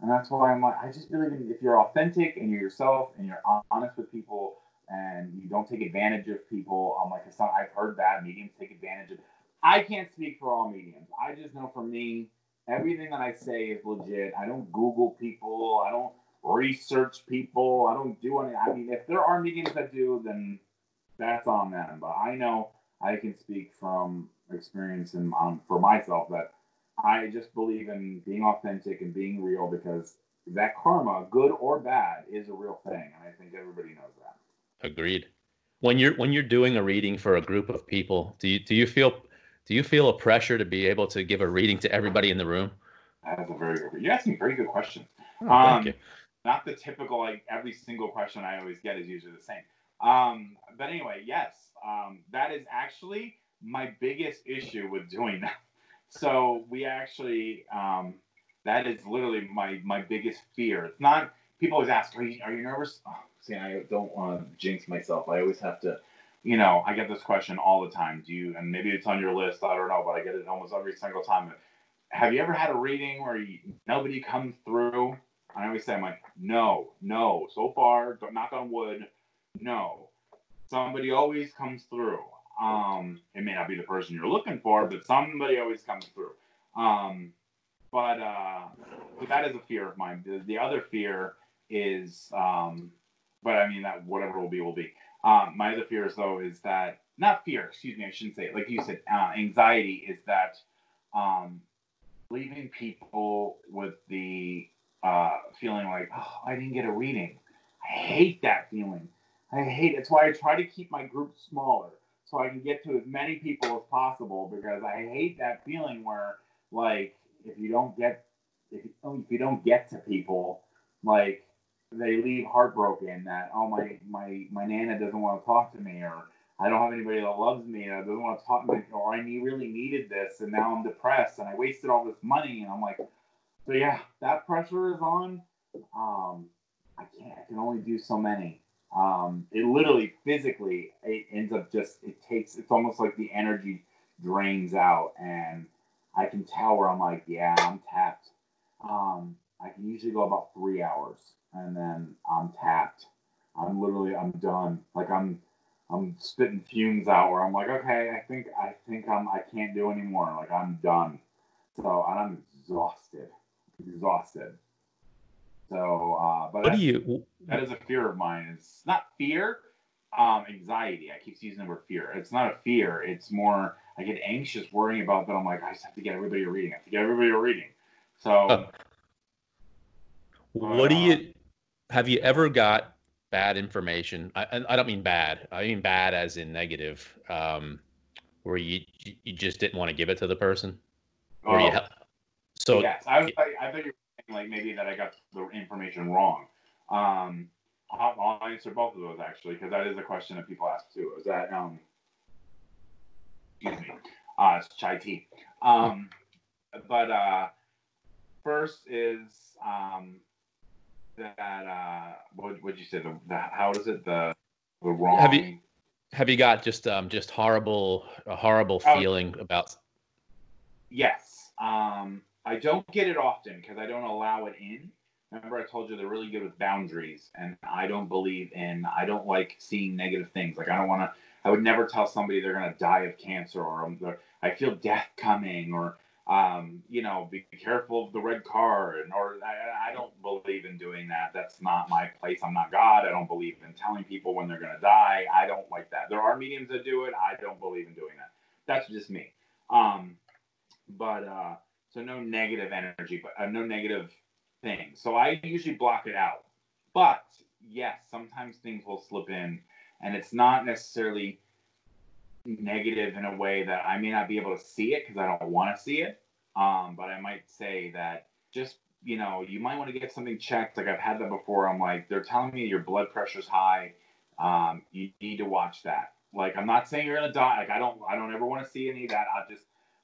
And that's why I'm like, I just believe in, if you're authentic and you're yourself and you're honest with people and you don't take advantage of people. I'm like, I've heard that mediums take advantage of. I can't speak for all mediums. I just know for me, everything that I say is legit. I don't Google people. I don't research people. I don't do any. I mean, if there are mediums that do, then that's on them. But I know I can speak from experience and for myself that I just believe in being authentic and being real, because that karma, good or bad, is a real thing, and I think everybody knows that. Agreed. When you're doing a reading for a group of people, do you feel a pressure to be able to give a reading to everybody in the room? That's a very good. You're asking very good questions. Oh, thank you. Not the typical, like, every single question I always get is usually the same. But anyway, yes, that is actually my biggest issue with doing that. So we actually, that is literally my biggest fear. It's not, people always ask, are you nervous? Oh, see, I don't want to jinx myself. I always have to, I get this question all the time. And maybe it's on your list, I don't know, but I get it almost every single time. Have you ever had a reading where nobody comes through? I always say, I'm like, no. So far, don't knock on wood, no. Somebody always comes through. It may not be the person you're looking for, but somebody always comes through. But that is a fear of mine. The other fear is, but I mean, that whatever will be, will be. My other fears, though, is that, not fear, excuse me, I shouldn't say it. Like you said, anxiety is that leaving people with the feeling like, oh, I didn't get a reading. I hate that feeling. It's why I try to keep my group smaller, so I can get to as many people as possible, because I hate that feeling where, like, if you don't get to people, like, they leave heartbroken that, oh, my Nana doesn't want to talk to me, or I don't have anybody that loves me, or doesn't want to talk to me, or I really needed this, and now I'm depressed, and I wasted all this money, and I'm like, so yeah, that pressure is on. I can only do so many. It literally, physically, it ends up it's almost like the energy drains out, and I can tell where I'm like, yeah, I'm tapped. I can usually go about 3 hours, and then I'm tapped. I'm done. Like, I'm spitting fumes out where I'm like, okay, I think I can't do anymore. Like, I'm done. So, and I'm exhausted. So, but that is a fear of mine. It's not fear, anxiety. I keep using the word fear. It's not a fear. It's more, I get anxious worrying about that. I'm like, I just have to get everybody a reading. So, have you ever got bad information? I don't mean bad. I mean bad as in negative, where you just didn't want to give it to the person? So yes, I thought you were saying, like, maybe that I got the information wrong. I'll answer both of those, actually, because that is a question that people ask too. Is that excuse me, it's chai tea. But first is that what'd you say? How is it the wrong? Have you got just a horrible feeling about? Yes. I don't get it often because I don't allow it in. Remember, I told you they're really good with boundaries, and I don't like seeing negative things. Like, I would never tell somebody they're going to die of cancer, or I feel death coming, or Be careful of the red car, or I don't believe in doing that. That's not my place. I'm not God. I don't believe in telling people when they're going to die. I don't like that. There are mediums that do it. I don't believe in doing that. That's just me. So no negative energy, but no negative things. So I usually block it out. But yes, sometimes things will slip in, and it's not necessarily negative in a way that I may not be able to see it because I don't want to see it. But I might say that just, you might want to get something checked. Like I've had that before. I'm like, they're telling me your blood pressure's high. You need to watch that. Like, I'm not saying you're going to die. Like, I don't ever want to see any of that.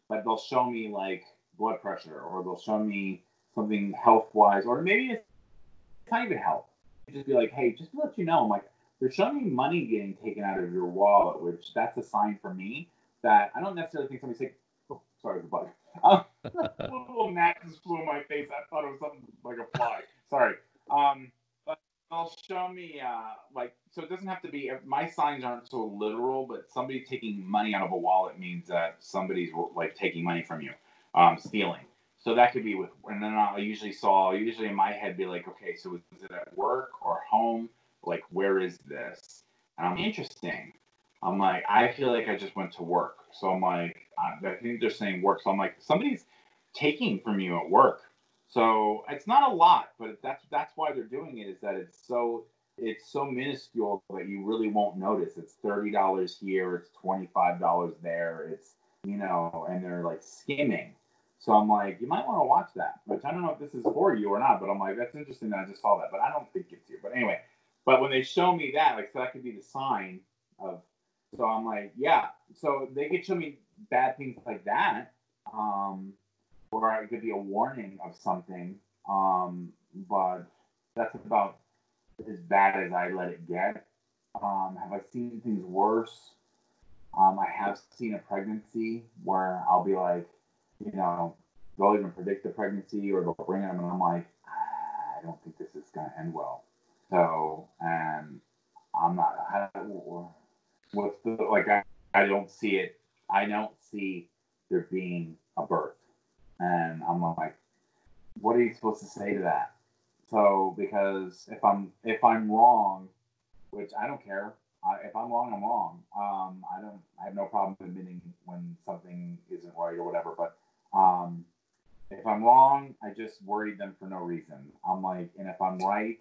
But they'll show me like blood pressure, or they'll show me something health wise, or maybe it's not even health. Just be like, hey, just to let you know, I'm like, they're showing me money getting taken out of your wallet, which that's a sign for me that I don't necessarily think somebody's like, oh, sorry, the bug. A little gnat just flew in my face. I thought it was something like a fly. Sorry. But they'll show me, so it doesn't have to be, my signs aren't so literal, but somebody taking money out of a wallet means that somebody's like taking money from you, stealing. So that could be and then I usually in my head be like, okay, so is it at work or home? Like, where is this? And I'm interesting. I'm like, I feel like I just went to work. So I'm like, I think they're saying work. So I'm like, somebody's taking from you at work. So it's not a lot, but that's why they're doing it, is that it's so minuscule that you really won't notice. It's $30 here, it's $25 there, it's and they're like skimming. So I'm like, you might want to watch that, which I don't know if this is for you or not, but I'm like, that's interesting that I just saw that, but I don't think it's you. But anyway, but when they show me that, like, so that could be the sign of, so I'm like, yeah. So they could show me bad things like that, or it could be a warning of something. But that's about as bad as I let it get. Have I seen things worse? I have seen a pregnancy where I'll be like, they'll even predict the pregnancy, or they'll bring them, and I'm like, I don't think this is going to end well. So, and I'm not, what's the, like, I don't see it. I don't see there being a birth. And I'm like, what are you supposed to say to that? So, because if I'm wrong, which I don't care. If I'm wrong, I'm wrong. I have no problem admitting when something isn't right or whatever. But if I'm wrong, I just worried them for no reason. I'm like, and if I'm right,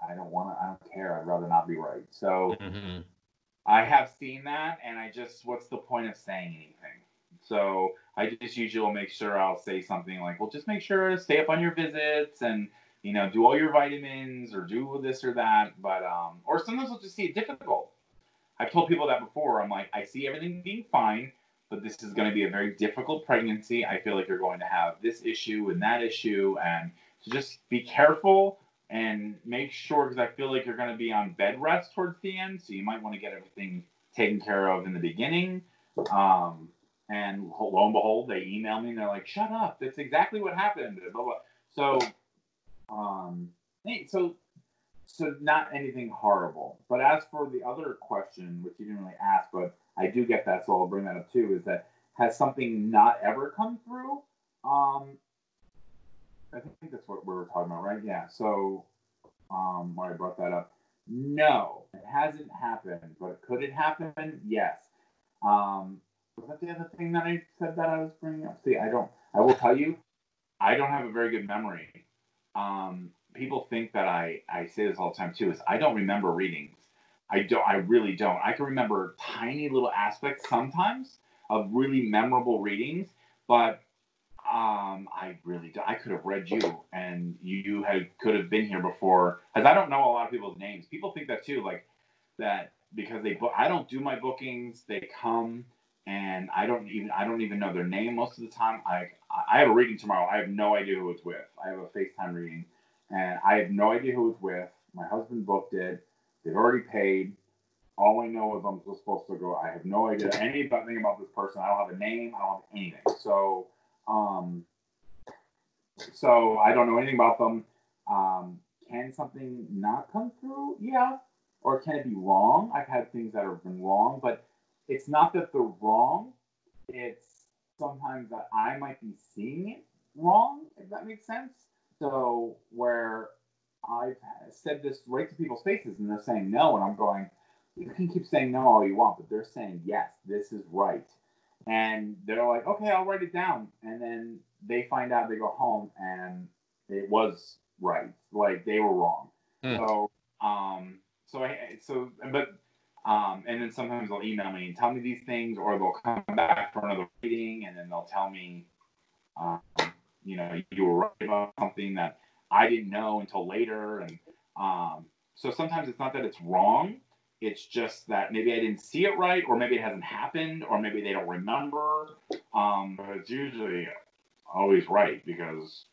I don't care. I'd rather not be right. So I have seen that, and what's the point of saying anything? So I just usually will make sure I'll say something like, well, just make sure to stay up on your visits and, do all your vitamins, or do this or that. But, or sometimes I'll just see it difficult. I've told people that before. I'm like, I see everything being fine, but this is going to be a very difficult pregnancy. I feel like you're going to have this issue and that issue. And so just be careful and make sure, because I feel like you're going to be on bed rest towards the end. So you might want to get everything taken care of in the beginning. And lo and behold, they email me and they're like, shut up. That's exactly what happened. Blah, blah. So, so not anything horrible. But as for the other question, which you didn't really ask, but I do get that, so I'll bring that up too, is that has something not ever come through? I think that's what we were talking about, right? Yeah. So, why I brought that up. No, it hasn't happened, but could it happen? Yes. Was that the other thing that I said that I was bringing up? See, I will tell you, I don't have a very good memory. People think that I say this all the time too, is I don't remember readings. I really don't. I can remember tiny little aspects sometimes of really memorable readings, but I really do. I could have read you, and you could have been here before, because I don't know a lot of people's names. People think that too, like that, because I don't do my bookings. They come, and I don't even know their name most of the time. I have a reading tomorrow. I have no idea who it's with. I have a FaceTime reading, and I have no idea who it's with. My husband booked it. They've already paid. All I know is I'm supposed to go. I have no idea anything about this person. I don't have a name. I don't have anything. So I don't know anything about them. Can something not come through? Yeah. Or can it be wrong? I've had things that have been wrong, but it's not that they're wrong. It's sometimes that I might be seeing it wrong, if that makes sense. So where I've said this right to people's faces and they're saying no, and I'm going, you can keep saying no all you want, but they're saying yes, this is right. And they're like, okay, I'll write it down. And then they find out, they go home and it was right. Like they were wrong. So, and then sometimes they'll email me and tell me these things, or they'll come back for another reading and then they'll tell me, you were right about something that I didn't know until later. And so sometimes it's not that it's wrong. It's just that maybe I didn't see it right, or maybe it hasn't happened, or maybe they don't remember. But it's usually always right, because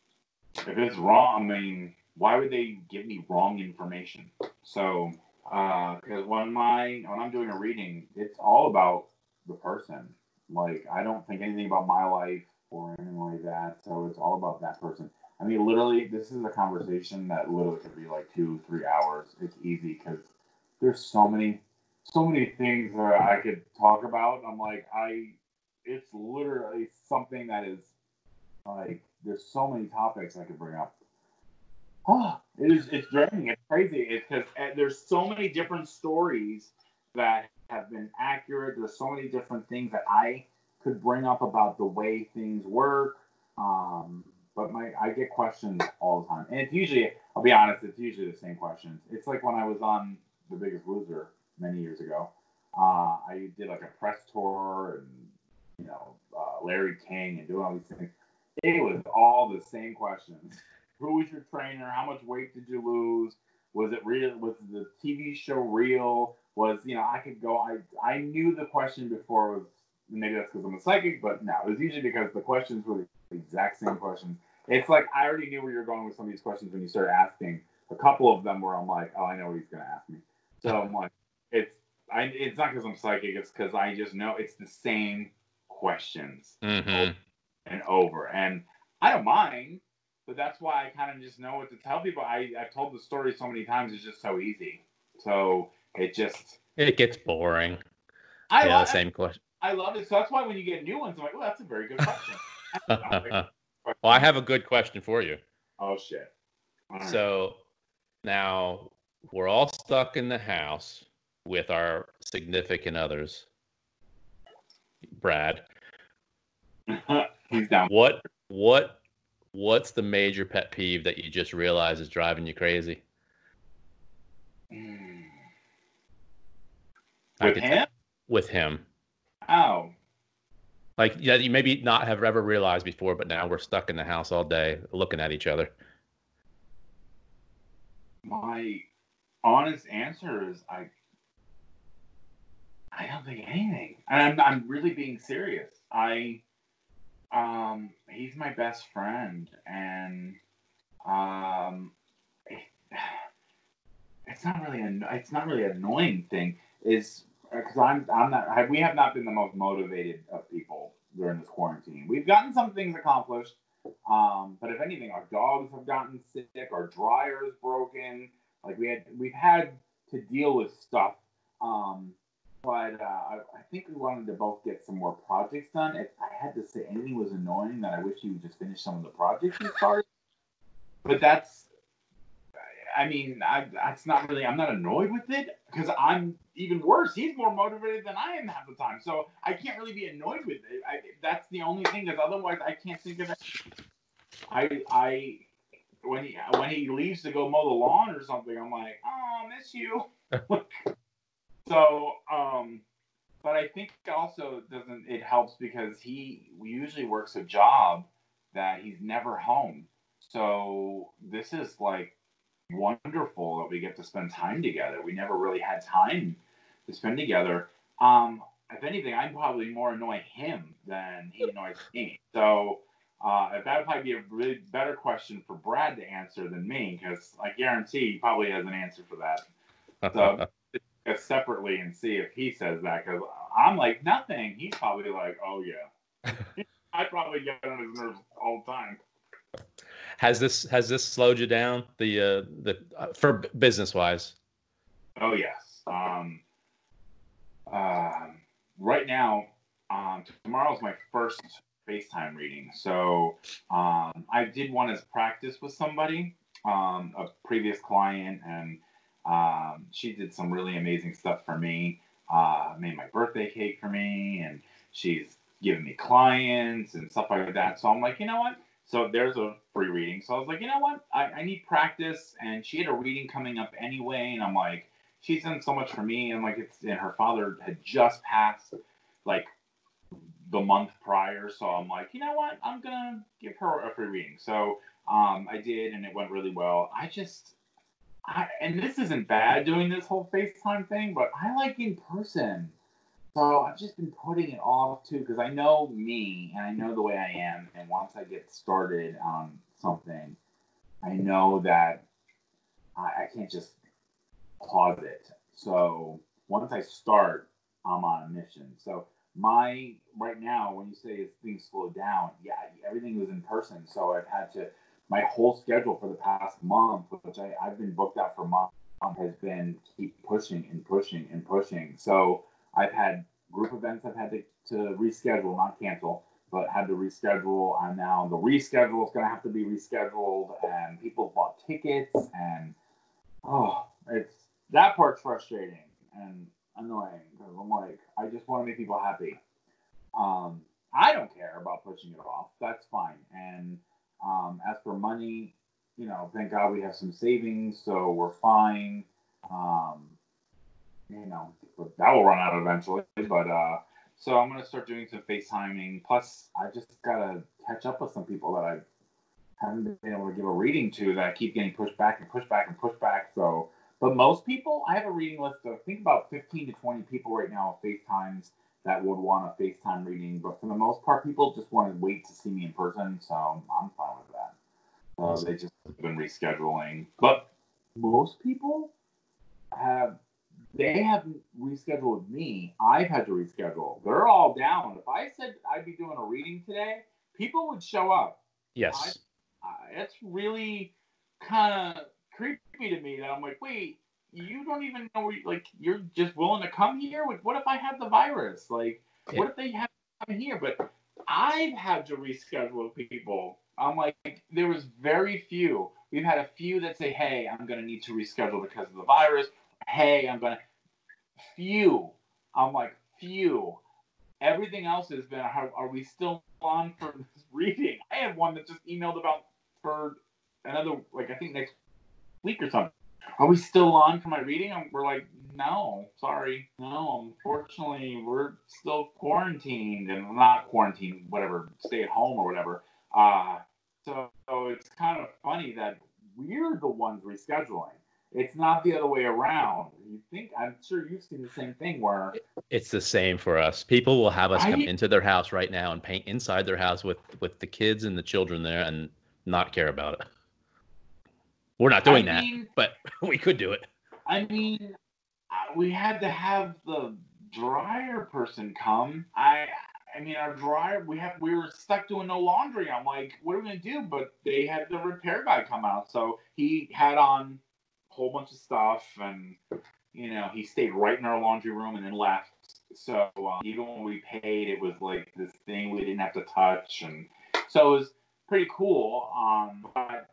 if it's wrong, I mean, why would they give me wrong information? So, because when I'm doing a reading, it's all about the person. Like, I don't think anything about my life or anything like that. So it's all about that person. I mean, literally, this is a conversation that literally could be like 2-3 hours. It's easy because there's so many things that I could talk about. I'm like, it's literally something that is like, there's so many topics I could bring up. It's draining. It's crazy. It's because there's so many different stories that have been accurate. There's so many different things that I could bring up about the way things work. But I get questions all the time. And it's usually, I'll be honest, it's usually the same questions. It's like when I was on The Biggest Loser many years ago. I did like a press tour and, Larry King and doing all these things. It was all the same questions. Who was your trainer? How much weight did you lose? Was it real? Was the TV show real? I could go. I knew the question before. Maybe that's because I'm a psychic, but no, it was usually because the questions were the exact same questions. It's like I already knew where you're going with some of these questions when you started asking. A couple of them where I'm like, oh, I know what he's going to ask me. So I'm like, it's not because I'm psychic. It's because I just know it's the same questions over and over. And I don't mind, but that's why I kind of just know what to tell people. I've told the story so many times. It's just so easy. So it gets boring. The same question. I love it. So that's why when you get new ones, I'm like, oh, that's a very good question. Well, I have a good question for you. Oh, shit. All so right. Now we're all stuck in the house with our significant others. Brad. He's down. What's the major pet peeve that you just realized is driving you crazy? With him. Oh. Like, yeah, you maybe not have ever realized before, but now we're stuck in the house all day looking at each other. My honest answer is I don't think anything. And I'm really being serious. He's my best friend, and it's not really an annoying thing. Is because we have not been the most motivated of people during this quarantine. We've gotten some things accomplished, but if anything, our dogs have gotten sick, our dryer is broken. Like we've had to deal with stuff. But I think we wanted to both get some more projects done. If I had to say anything was annoying, that I wish you would just finish some of the projects you started. But that's not really, I'm not annoyed with it because I'm even worse. He's more motivated than I am half the time. So I can't really be annoyed with it. That's the only thing, because otherwise I can't think of it. When he leaves to go mow the lawn or something, I'm like, oh, I miss you. So, but I think also it helps because he usually works a job that he's never home. So this is like wonderful that we get to spend time together. We never really had time to spend together. If anything, I probably more annoy him than he annoys me. So that would probably be a really better question for Brad to answer than me, because I guarantee he probably has an answer for that. So separately and see if he says that, because I'm like nothing. He's probably like, oh yeah. I probably get on his nerves all the time. Has this slowed you down for business wise? Oh yes. Right now, tomorrow's my first FaceTime reading. So I did one as practice with somebody, a previous client, and she did some really amazing stuff for me. Made my birthday cake for me, and she's given me clients and stuff like that. So I'm like, you know what? So there's a free reading. So I was like, you know what? I need practice. And she had a reading coming up anyway. And I'm like, she's done so much for me. And like, and her father had just passed like the month prior. So I'm like, you know what? I'm going to give her a free reading. So I did, and it went really well. And this isn't bad doing this whole FaceTime thing, but I like in person. So I've just been putting it off too, because I know me and I know the way I am. And once I get started on something, I know that I can't just pause it. So once I start, I'm on a mission. So right now, when you say things slowed down, yeah, everything was in person. So I've had to, my whole schedule for the past month, which I've been booked out for months, has been keep pushing and pushing and pushing. So I've had group events I've had to reschedule, not cancel, but had to reschedule. And now the reschedule is going to have to be rescheduled, and people bought tickets, and that part's frustrating and annoying, because I'm like, I just want to make people happy. I don't care about pushing it off. That's fine. And as for money, thank God we have some savings, so we're fine. But that will run out eventually. But so I'm gonna start doing some FaceTiming. Plus, I just gotta catch up with some people that I haven't been able to give a reading to, that I keep getting pushed back and pushed back and pushed back. So, but most people, I have a reading list of, I think, about 15 to 20 people right now with FaceTimes that would want a FaceTime reading. But for the most part, people just want to wait to see me in person. So I'm fine with that. They just have been rescheduling. But most people they haven't rescheduled with me. I've had to reschedule. They're all down. If I said I'd be doing a reading today, people would show up. Yes. It's really kind of creepy to me that I'm like, wait, you don't even know you're just willing to come here? What if I have the virus? Like, what if they have to come here? But I've had to reschedule people. I'm like, there was very few. We've had a few that say, hey, I'm going to need to reschedule because of the virus. Hey, few. I'm like, few. Everything else has been, are we still on for this reading? I had one that just emailed about for another, I think next week or something. Are we still on for my reading? We're like, no, sorry. No, unfortunately, we're still quarantined, and not quarantined, whatever, stay at home or whatever. So it's kind of funny that we're the ones rescheduling. It's not the other way around. I'm sure you've seen the same thing where it's the same for us. People will have us come into their house right now and paint inside their house with the kids and the children there and not care about it. We're not doing that, but we could do it. I mean, we had to have the dryer person come. I mean, our dryer, we were stuck doing no laundry. I'm like, what are we gonna do? But they had the repair guy come out, so he had on a whole bunch of stuff, and he stayed right in our laundry room and then left. So even when we paid, it was like this thing we didn't have to touch, and so it was pretty cool. But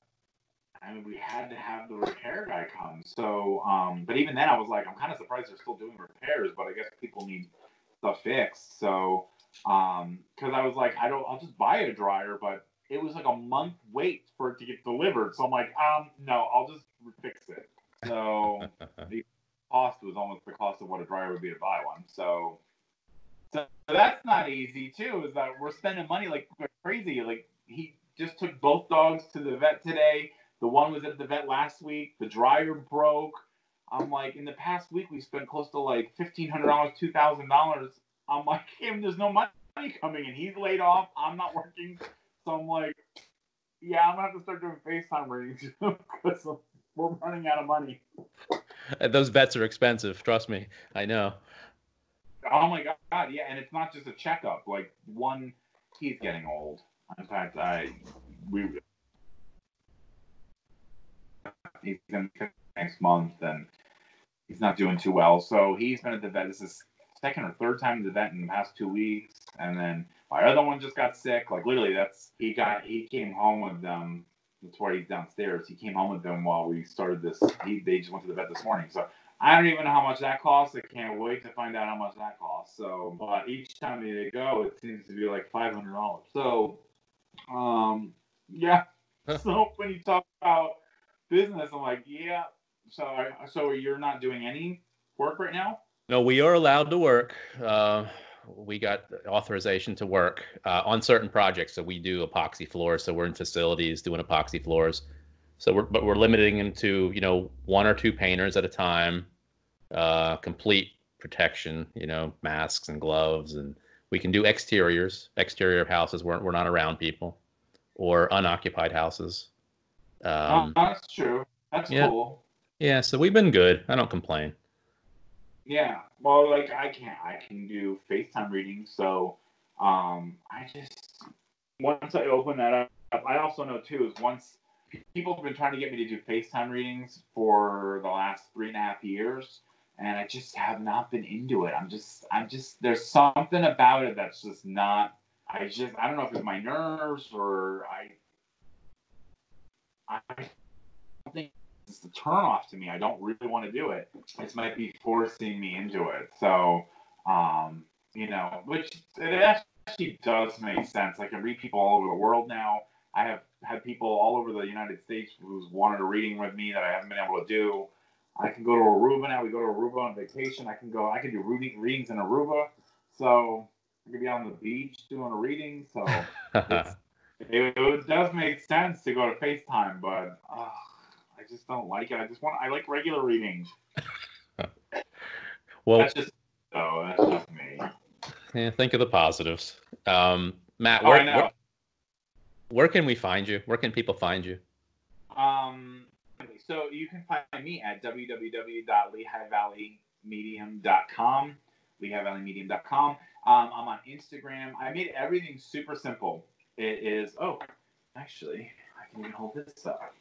I mean, we had to have the repair guy come. So, but even then, I was like, I'm kind of surprised they're still doing repairs. But I guess people need stuff fixed. So, because I was like, I'll just buy a dryer, but it was like a month wait for it to get delivered. So I'm like, no, I'll just fix it. So the cost was almost the cost of what a dryer would be to buy one. So that's not easy too. Is that we're spending money like crazy. Like he just took both dogs to the vet today. The one was at the vet last week. The dryer broke. I'm like, in the past week, we spent close to like $1,500, $2,000. I'm like, there's no money coming in. He's laid off. I'm not working. So I'm like, yeah, I'm going to have to start doing FaceTime readings because we're running out of money. Those vets are expensive. Trust me. I know. Oh my God. Yeah. And it's not just a checkup. Like he's getting old. In fact, he's going to next month, and he's not doing too well. So he's been at the vet. This is second or third time at the vet in the past 2 weeks. And then My other one just got sick. Like literally, he came home with them. That's why he's downstairs. He came home with them while we started this. They just went to the vet this morning. So I don't even know how much that costs. I can't wait to find out how much that costs. So, but each time they go, it seems to be like $500. So, yeah. So when you talk about business, I'm like, yeah. So you're not doing any work right now? No, we are allowed to work. We got authorization to work on certain projects. So we do epoxy floors. So we're in facilities doing epoxy floors. So we're limiting them to, you know, 1 or 2 painters at a time, complete protection, you know, masks and gloves, and we can do exterior of houses where we're not around people, or unoccupied houses. That's true. That's yeah, cool. yeah. So we've been good. I don't complain. Yeah. Well, like I can do FaceTime readings. So, I just once I open that up, I also know too is once people have been trying to get me to do FaceTime readings for the last 3.5 years, and I just have not been into it. I'm just there's something about it that's just not. I don't know if it's my nerves or I don't think it's a turn off to me. I don't really want to do it. This might be forcing me into it. So, you know, which it actually does make sense. I can read people all over the world now. I have had people all over the United States who's wanted a reading with me that I haven't been able to do. I can go to Aruba now. We go to Aruba on vacation. I can do readings in Aruba. So I could be on the beach doing a reading. So it does make sense to go to FaceTime, but I just don't like it. I like regular readings. Well, that's just me. Yeah, think of the positives. Matt, where can we find you? Where can people find you? So you can find me at www.lehighvalleymedium.com, lehighvalleymedium.com. I'm on Instagram. I made everything super simple. It is, actually, I can even hold this up.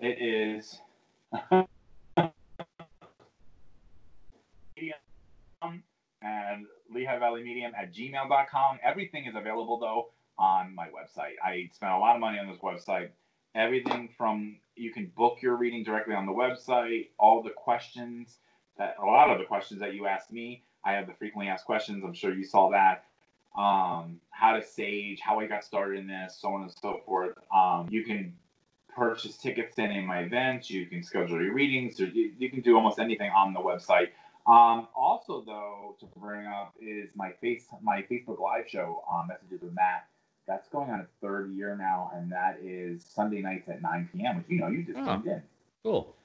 It is and lehighvalleymedium@gmail.com. Everything is available, though, on my website. I spent a lot of money on this website. Everything from you can book your reading directly on the website. A lot of the questions that you asked me, I have the frequently asked questions. I'm sure you saw that. How to sage, how I got started in this, so on and so forth. You can purchase tickets to any of my events. You can schedule your readings. You can do almost anything on the website. Also, though, to bring up is my Facebook Live show, Messages with Matt. That's going on its 3rd year now, and that is Sunday nights at 9 p.m., which you just tuned in. Cool.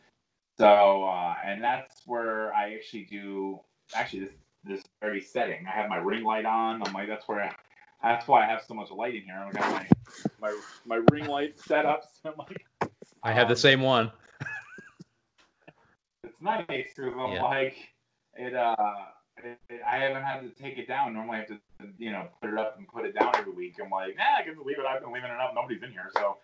So, and that's where I actually do this very setting. I have my ring light on. I'm like, that's why I have so much light in here. I got my ring light set up. So I'm like, I have the same one. It's nice because I'm like it. I haven't had to take it down. Normally I have to, put it up and put it down every week. I'm like, I can leave it. I've been leaving it up. Nobody's in here. So,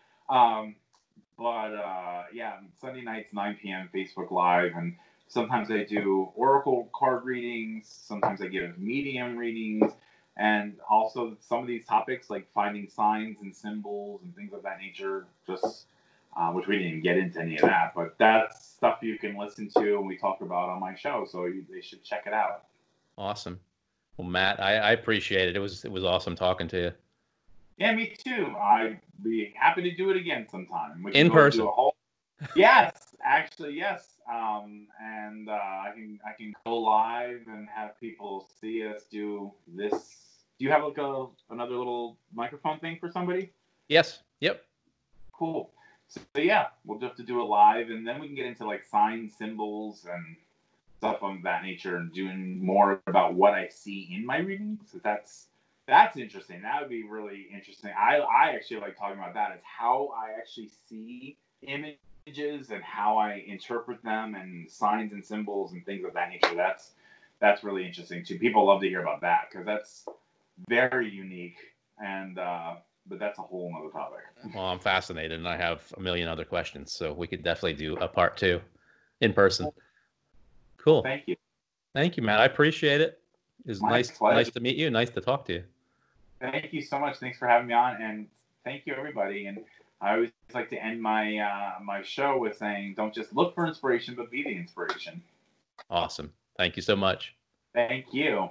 yeah, Sunday nights, 9 p.m. Facebook Live, and sometimes I do oracle card readings. Sometimes I give medium readings, and also some of these topics like finding signs and symbols and things of that nature. Just which we didn't even get into any of that, but that's stuff you can listen to and we talk about on my show. So they should check it out. Awesome. Well, Matt, I appreciate it. It was awesome talking to you. Yeah, me too. I'd be happy to do it again sometime. We can in person. Do a whole... Yes, actually, yes. And I can go live and have people see us do this. Do you have like another little microphone thing for somebody? Yes. Yep. Cool. So yeah, we'll just have to do it live, and then we can get into like signs, symbols, and stuff of that nature, and doing more about what I see in my readings. So that's interesting. That would be really interesting. I actually like talking about that. It's how I actually see images and how I interpret them, and signs and symbols and things of that nature. That's really interesting too. People love to hear about that because that's very unique, and but that's a whole nother topic. Well, I'm fascinated, and I have a million other questions, so we could definitely do a part 2 in person. Cool. Thank you. Thank you, Matt. I appreciate it. It was nice to meet you. Nice to talk to you. Thank you so much. Thanks for having me on, and thank you, everybody. And I always like to end my my show with saying, don't just look for inspiration, but be the inspiration. Awesome. Thank you so much. Thank you.